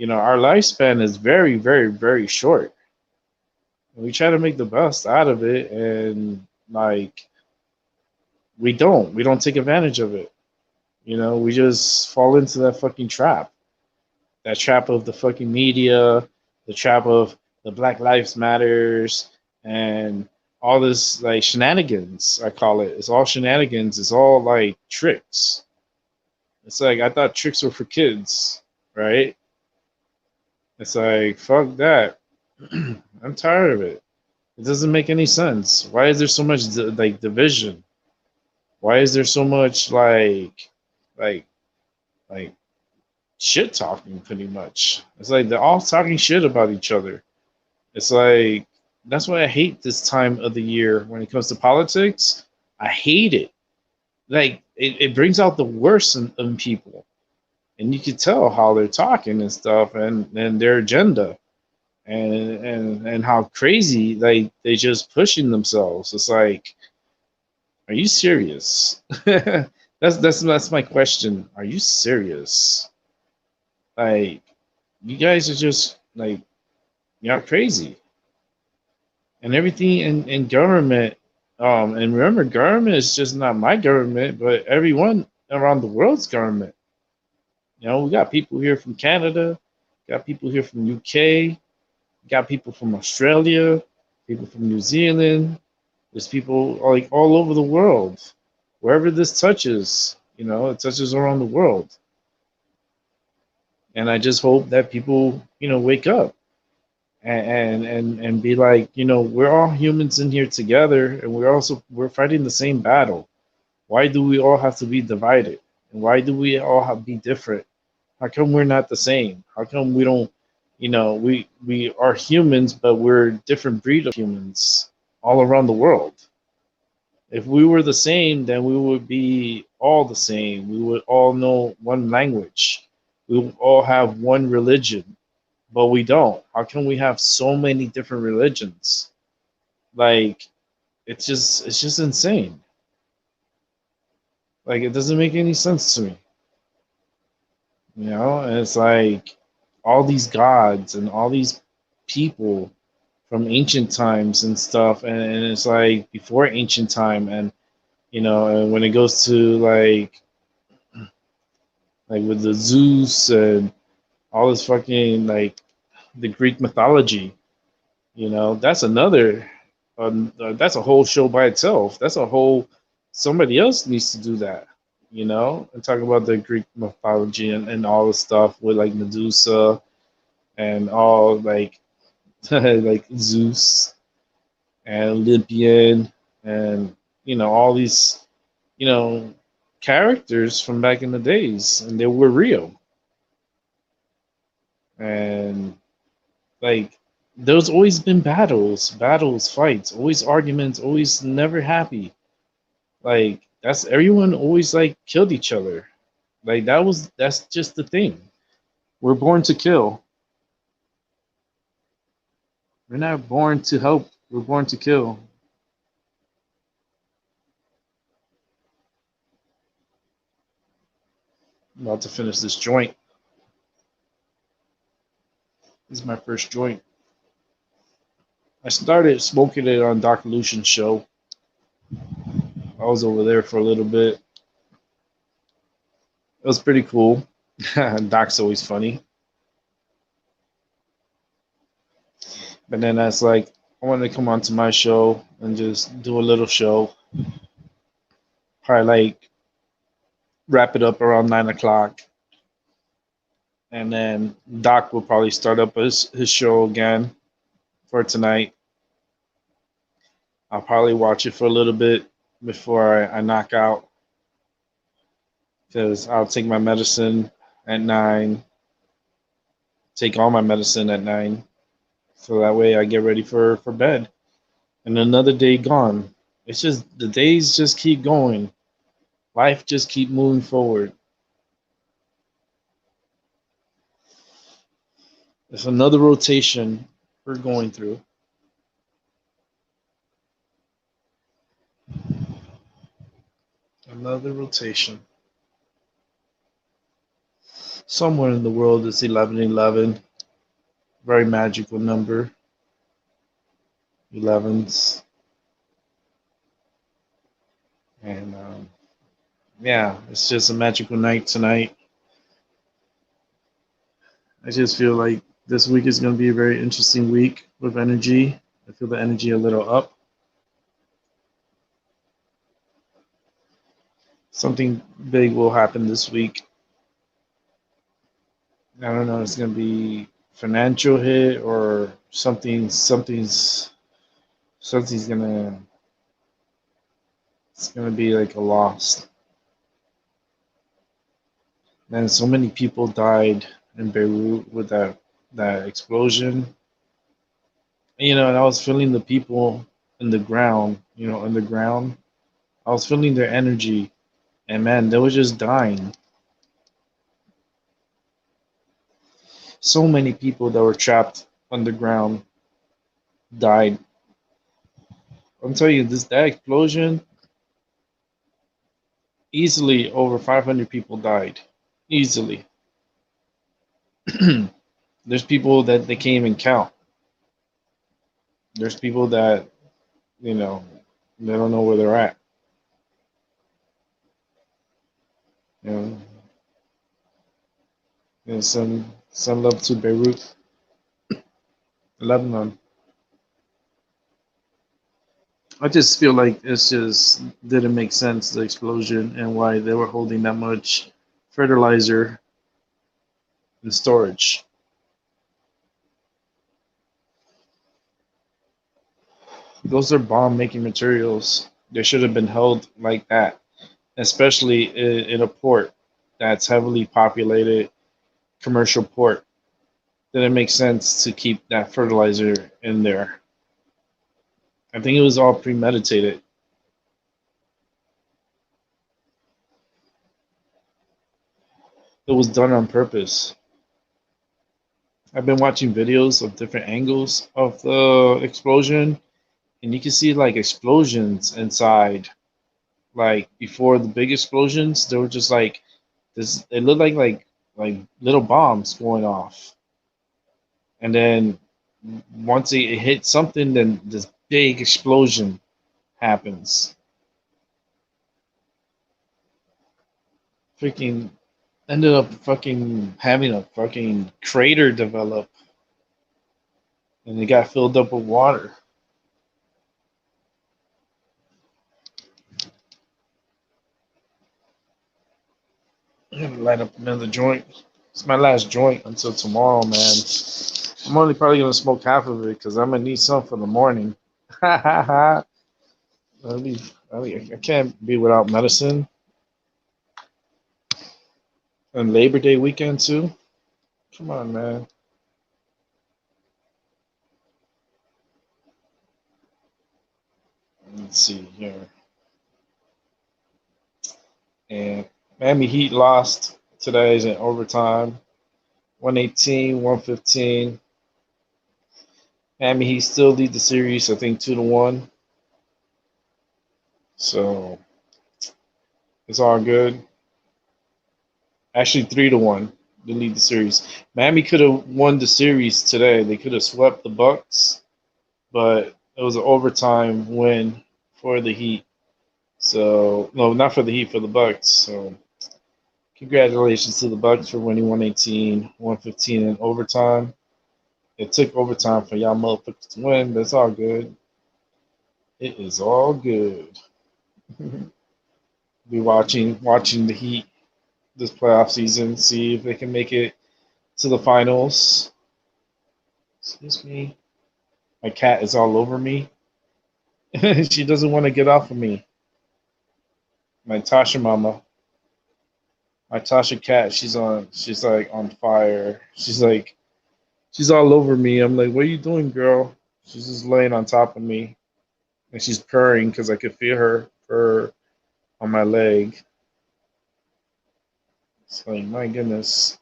our lifespan is very, very, very short. We try to make the best out of it, and like we don't take advantage of it. We just fall into that fucking trap. That trap of the fucking media, the trap of the Black Lives Matters, and all this like shenanigans. I call it. It's all shenanigans. It's all like tricks. It's like I thought tricks were for kids, right? It's like fuck that. I'm tired of it. It doesn't make any sense. Why is there so much like division? Why is there so much like like shit talking pretty much? It's like they're all talking shit about each other. It's like that's why I hate this time of the year when it comes to politics. I hate it. Like it brings out the worst in people, and you can tell how they're talking and stuff, and their agenda, and how crazy they just pushing themselves. It's like, are you serious? That's my question. Are you serious? Like, you guys are just like you're crazy, and everything in government. And remember, government is just not my government, but everyone around the world's government. We got people here from Canada, got people here from UK, got people from Australia, people from New Zealand. There's people like all over the world. Wherever this touches, it touches around the world. And I just hope that people, wake up and be like, we're all humans in here together, and we're fighting the same battle. Why do we all have to be divided? And why do we all have to be different? How come we're not the same? How come we don't, we are humans, but we're a different breed of humans all around the world. If we were the same, then we would be all the same. We would all know one language. We would all have one religion, but we don't. How can we have so many different religions? Like it's just insane. Like it doesn't make any sense to me. And it's like all these gods and all these people from ancient times and stuff, and it's like before ancient time, and when it goes to like with the Zeus and all this fucking like the Greek mythology, that's another that's a whole show by itself. That's a whole somebody else needs to do that, and talk about the Greek mythology and all the stuff with like Medusa and all like like Zeus and Olympian and all these you know characters from back in the days, and they were real. And like there's always been battles, fights, always arguments, always never happy. Like that's everyone always like killed each other. Like that's just the thing. We're born to kill. We're not born to help. We're born to kill. I'm about to finish this joint. This is my first joint. I started smoking it on Doc Lucian's show. I was over there for a little bit. It was pretty cool. Doc's always funny. But then that's like, I wanted to come onto my show and just do a little show. Probably like wrap it up around 9 o'clock. and then Doc will probably start up his show again for tonight. I'll probably watch it for a little bit before I knock out because I'll take my medicine at 9, take all my medicine at 9, so that way I get ready for bed. And another day gone. It's just the days just keep going. Life just keep moving forward. It's another rotation we're going through. Another rotation. Somewhere in the world it's 1111. Very magical number. 11s. And yeah, it's just a magical night tonight. I just feel like this week is going to be a very interesting week with energy. I feel the energy a little up. Something big will happen this week. I don't know. It's going to be financial hit or something. Something's gonna. It's gonna be like a loss. Man, so many people died in Beirut with that explosion. And I was feeling the people in the ground. In the ground. I was feeling their energy, and man, they were just dying. So many people that were trapped underground died. I'm telling you, that explosion, easily over 500 people died. Easily. There's people that they can't even count. There's people that, you know, they don't know where they're at. You know, and some love to Beirut, Lebanon. I just feel like it's just didn't make sense, the explosion, and why they were holding that much fertilizer in storage. Those are bomb making materials. They should have been held like that, especially in a port that's heavily populated, commercial port. Then it makes sense to keep that fertilizer in there. I think it was all premeditated. It was done on purpose. I've been watching videos of different angles of the explosion, and you can see like explosions inside. Like before the big explosions, they were just like this. It looked like little bombs going off, and then once it hit something, then this big explosion happens. Freaking ended up fucking having a fucking crater develop, and it got filled up with water. I'm gonna light up another joint. It's my last joint until tomorrow, man. I'm only probably gonna smoke half of it because I'm gonna need some for the morning. I I can't be without medicine. And Labor Day weekend too. Come on, man. Let's see here. And Miami Heat lost today in overtime. 118, 115. Miami Heat still lead the series, I think 2-1. So it's all good. Actually 3-1. They lead the series. Miami could have won the series today. They could have swept the Bucks, but it was an overtime win for the Heat. So no, not for the Heat, for the Bucks. So congratulations to the Bucks for winning 118, 115 in overtime. It took overtime for y'all motherfuckers to win, but it's all good. It is all good. Be watching the Heat this playoff season, see if they can make it to the finals. Excuse me. My cat is all over me. She doesn't want to get off of me. My Tasha mama, my Tasha cat, she's like on fire. She's all over me. I'm like, what are you doing, girl? She's just laying on top of me, and she's purring because I could feel her purr on my leg. It's like, my goodness.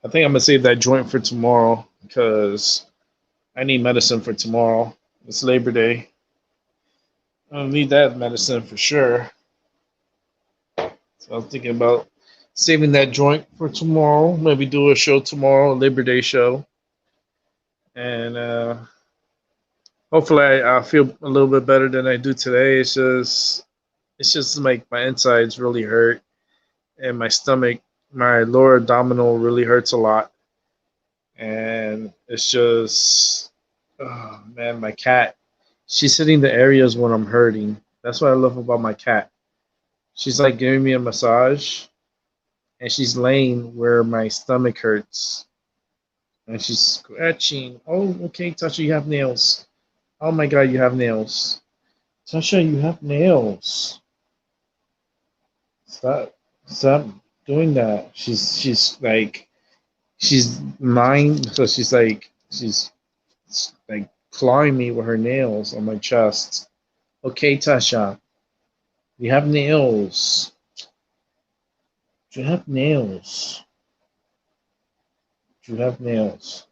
I think I'm gonna save that joint for tomorrow because I need medicine for tomorrow. It's Labor Day. I don't need that medicine for sure. So I was thinking about saving that joint for tomorrow. Maybe do a show tomorrow, a Labor Day show, and hopefully I'll feel a little bit better than I do today. It's just like my insides really hurt, and my stomach, my lower abdominal really hurts a lot, and it's just, oh man, my cat. She's hitting the areas when I'm hurting. That's what I love about my cat. She's like giving me a massage, and she's laying where my stomach hurts, and she's scratching. Oh, okay, Tasha, you have nails. Oh my God, you have nails. Tasha, you have nails. Stop, stop doing that. She's like she's nine, so she's like clawing me with her nails on my chest. Okay, Tasha, you have nails. You have nails. You have nails.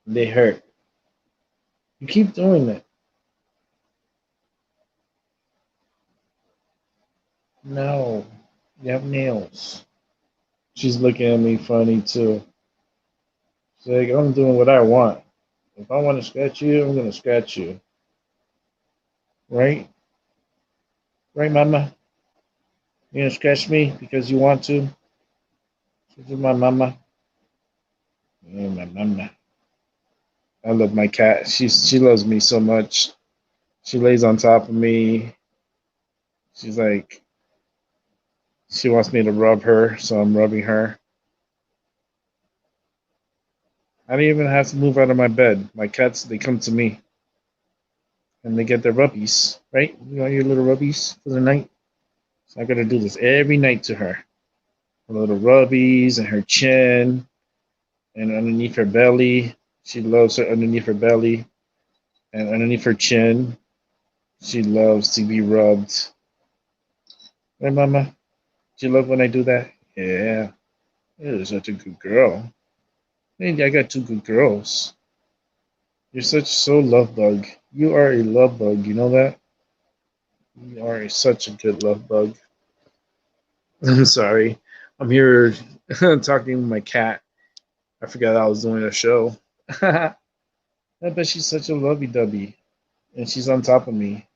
They hurt. You keep doing it. No, you have nails. She's looking at me funny too. She's like, I'm doing what I want. If I want to scratch you, I'm gonna scratch you. Right? Right, Mama? You gonna scratch me because you want to? This is my mama. Yeah, my mama. I love my cat. She loves me so much. She lays on top of me. She's like she wants me to rub her, so I'm rubbing her. I don't even have to move out of my bed. My cats, they come to me and they get their rubbies, right? You want your little rubbies for the night? So I gotta do this every night to her. Her little rubbies and her chin and underneath her belly. She loves her underneath her belly and underneath her chin. She loves to be rubbed. Right, Mama? Do you love when I do that? Yeah. You're such a good girl. Hey, I got two good girls. You're such so love bug. You are a love bug. You know that? You are such a good love bug. I'm sorry. I'm here talking with my cat. I forgot I was doing a show. I bet she's such a lovey dovey. And she's on top of me.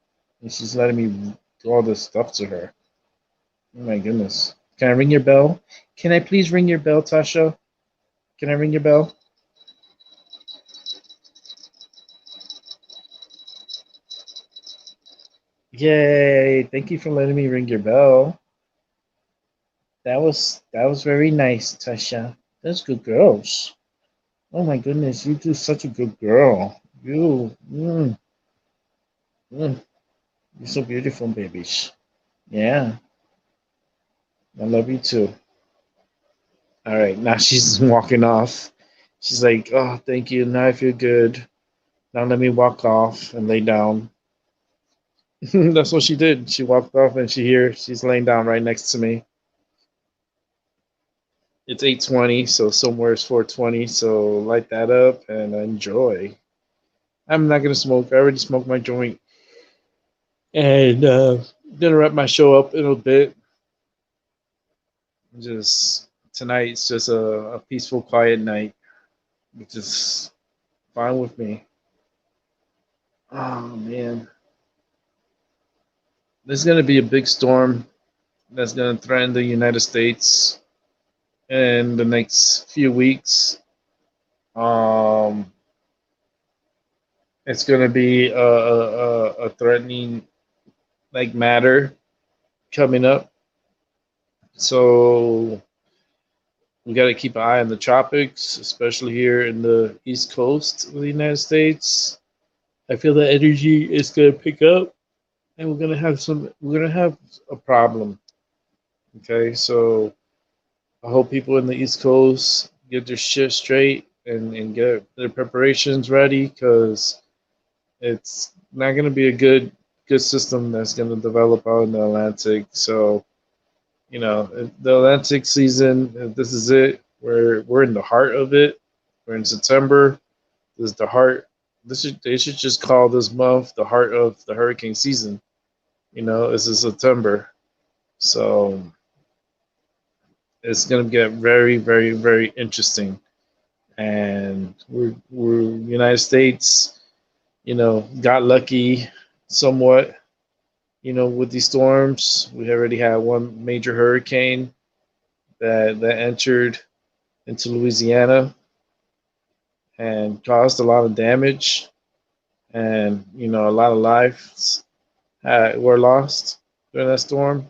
And she's letting me do all this stuff to her. Oh my goodness. Can I ring your bell? Can I please ring your bell, Tasha? Can I ring your bell? Yay! Thank you for letting me ring your bell. That was very nice, Tasha. That's good girls. Oh my goodness, you do such a good girl. Mm, you're so beautiful, babies. Yeah, I love you too. All right, now she's walking off. She's like, "Oh, thank you. Now I feel good. Now let me walk off and lay down." That's what she did. She walked off, and she's laying down right next to me. It's 8:20, so somewhere it's 4:20. So light that up and enjoy. I'm not gonna smoke. I already smoked my joint, and gonna wrap my show up in a bit. Just tonight's just a peaceful, quiet night, which is fine with me. Oh man, there's gonna be a big storm that's gonna threaten the United States in the next few weeks. Um, it's gonna be a threatening like matter coming up. So We got to keep an eye on the tropics, especially here in the East Coast of the United States. I feel the energy is going to pick up, and we're gonna have a problem. Okay, so I hope people in the East Coast get their shit straight and get their preparations ready because it's not going to be a good system that's going to develop out in the Atlantic. So the Atlantic season, this is it. We're in the heart of it. We're in September. This is the heart. They should just call this month the heart of the hurricane season. This is September, so it's gonna get very, very, very interesting. And we're United States, got lucky somewhat, with these storms. We already had one major hurricane that entered into Louisiana and caused a lot of damage, and a lot of lives were lost during that storm.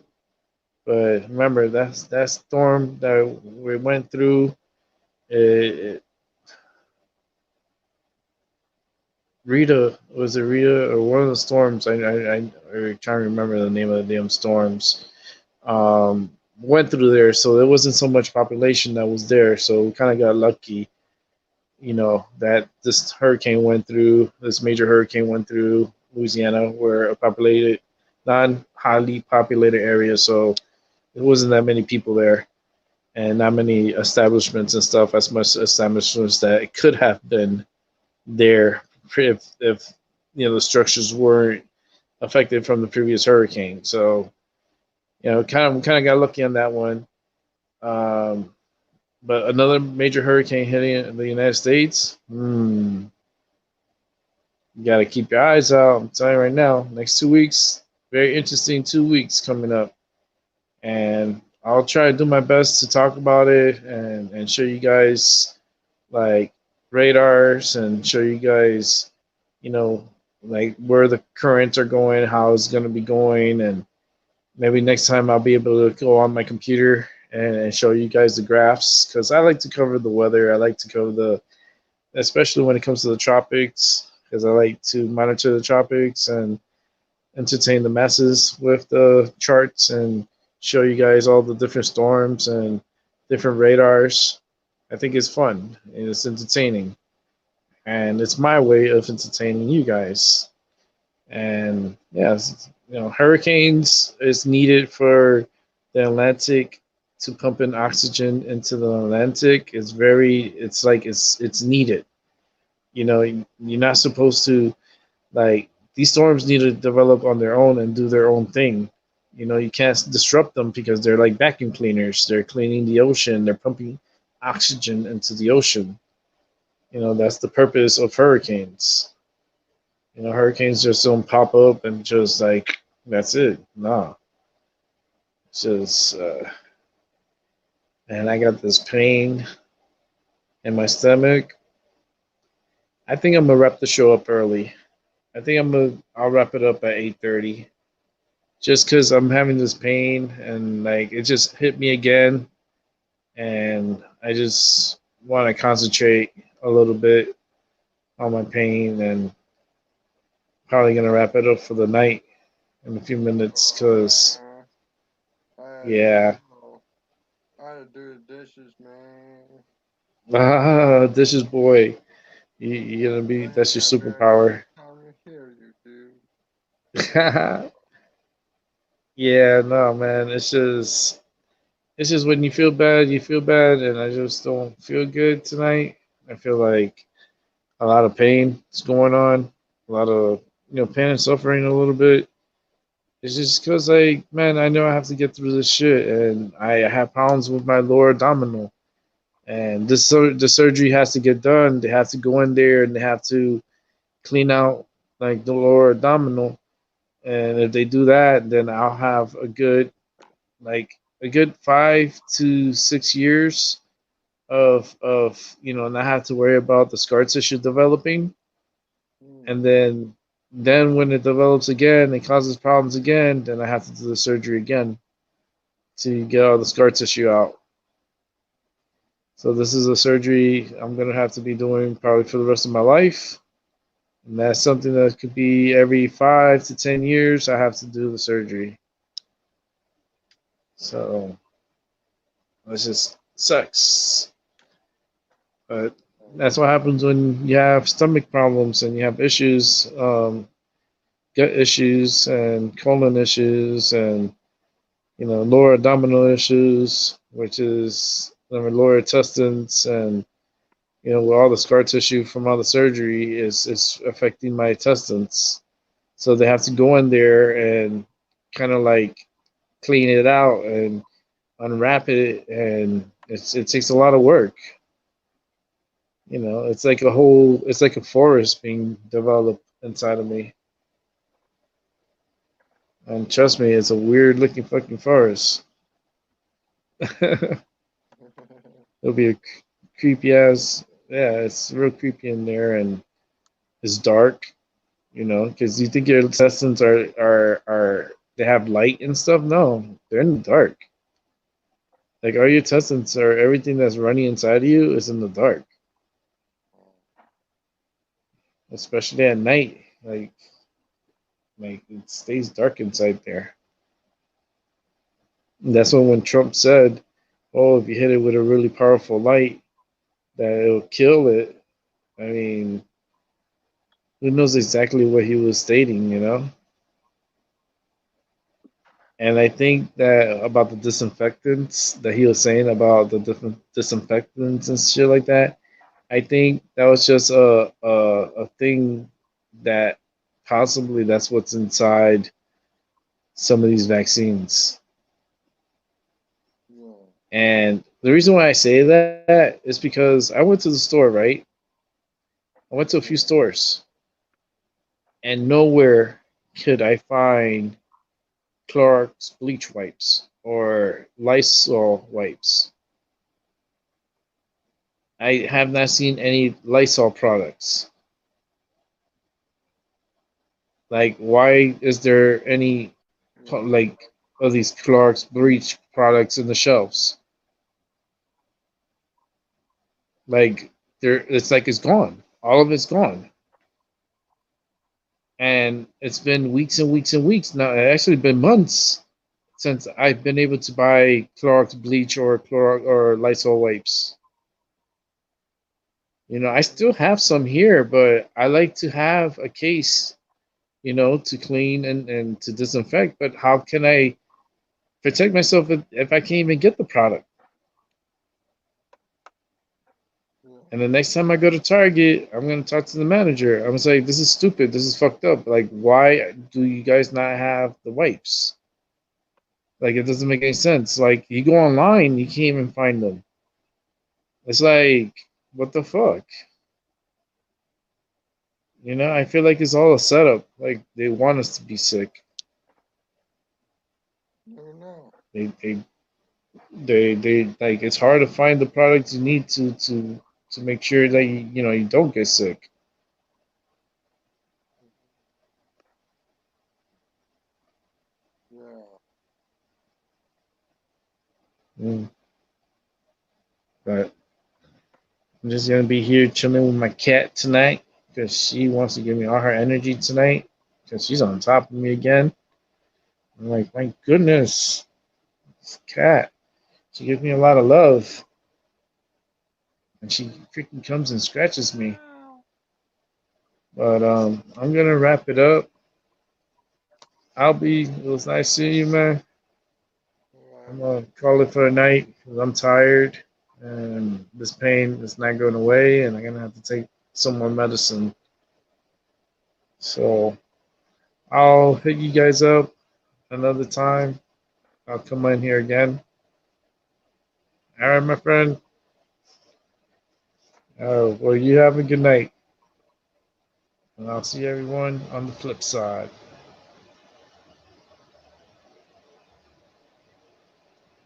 But remember, that storm that we went through. It, Rita, was it Rita or one of the storms? I trying to remember the name of the damn storms. Went through there, so there wasn't so much population that was there. So we kind of got lucky, that this major hurricane went through Louisiana, where a populated, non highly populated area. So there wasn't that many people there, and not many establishments and stuff. As much establishments that it could have been there if the structures weren't affected from the previous hurricane. So kind of got lucky on that one. Um, but another major hurricane hitting the United States. You got to keep your eyes out. I'm telling you right now. Next 2 weeks, very interesting 2 weeks coming up, and I'll try to do my best to talk about it and show you guys like radars and show you guys, you know, like where the currents are going, how it's going to be going, and maybe next time I'll be able to go on my computer and show you guys the graphs because I like to cover the weather. I like to cover especially when it comes to the tropics, because I like to monitor the tropics and entertain the masses with the charts and show you guys all the different storms and different radars. I think it's fun and it's entertaining, and it's my way of entertaining you guys. And yeah, hurricanes is needed for the Atlantic to pump in oxygen into the Atlantic. It's like it's needed. You're not supposed to, like, these storms need to develop on their own and do their own thing. You can't disrupt them because they're like vacuum cleaners. They're cleaning the ocean. They're pumping oxygen into the ocean. That's the purpose of hurricanes. Hurricanes just don't pop up and just like that's it. No, it's just and I got this pain in my stomach. I think I'm gonna wrap the show up early. I'll wrap it up at 8:30, just because I'm having this pain and like it just hit me again, and I just want to concentrate a little bit on my pain, and probably gonna wrap it up for the night in a few minutes, Oh cause man, I had to, yeah. I had to do the dishes, man. This is boy. You're gonna be. I ain't That's your got very much superpower. time to hear you, dude. Yeah, no, man. It's just when you feel bad, and I just don't feel good tonight. I feel like a lot of pain is going on, a lot of pain and suffering a little bit. It's just because, like, man, I know I have to get through this shit, and I have problems with my lower abdominal, and the surgery has to get done. They have to go in there and they have to clean out like the lower abdominal, and if they do that, then I'll have a good 5 to 6 years of not have to worry about the scar tissue developing, and Hmm. then when it develops again and causes problems again, then I have to do the surgery again to get all the scar tissue out. So this is a surgery I'm gonna have to be doing probably for the rest of my life. And that's something that could be every 5 to 10 years. I have to do the surgery. So it just sucks. But that's what happens when you have stomach problems and you have issues, gut issues and colon issues and lower abdominal issues, which is lower intestines and with all the scar tissue from all the surgery is affecting my intestines. So they have to go in there and kind of like clean it out and unwrap it, and it takes a lot of work. It's like a forest being developed inside of me. And trust me, it's a weird looking fucking forest. It'll be a creepy ass. Yeah, it's real creepy in there, and it's dark. Because you think your intestines are they have light and stuff. No, they're in the dark. Like all your intestines are everything that's running inside of you is in the dark, especially at night. Like it stays dark inside there. And that's when Trump said, "Oh, if you hit it with a really powerful light, that it'll kill it." I mean, who knows exactly what he was stating? And I think that about the disinfectants that he was saying about the different disinfectants and shit like that, I think that was just a thing that possibly that's what's inside some of these vaccines. Yeah. And the reason why I say that is because I went to the store, right? I went to a few Yeah. stores, and nowhere could I find Clorox bleach wipes or Lysol wipes. I have not seen any Lysol products. Like, why is there any Yeah. like of these Clorox bleach products in the shelves? Like, it's like it's gone. All of it's gone, and it's been weeks and weeks and weeks now. It's actually been months since I've been able to buy Clorox bleach or Clorox or Lysol wipes. I still Yeah. have some here, but I like to have a case, to clean and to disinfect. But how can I protect myself if I can't even get the product? Yeah. And the next time I go to Target, I'm gonna talk to the manager. I'm gonna say, "This is stupid. This is fucked up. Like, why do you guys not have the wipes? Like, it doesn't make any sense. Like, you go online, you can't even find them. It's like, what the fuck? I feel like it's all a setup. Like, they want us to be sick. Never know. They like it's hard to find the products you need to make sure that you don't get sick. Yeah. Mm. But I'm just gonna be here chilling with my cat tonight because she wants to give me all her energy tonight because she's on top of me again. I'm like, my goodness, this cat. She gives me a lot of love, and she freaking comes and scratches me. But I'm gonna wrap it up. It was nice seeing you, man. All I'm right. gonna call it for the night because I'm tired and this pain is not going away, and I'm gonna have to take some more medicine. So I'll hit you guys up another time. I'll come in here again. All right, my friend. Well, you have a good night, and I'll see everyone on the flip side.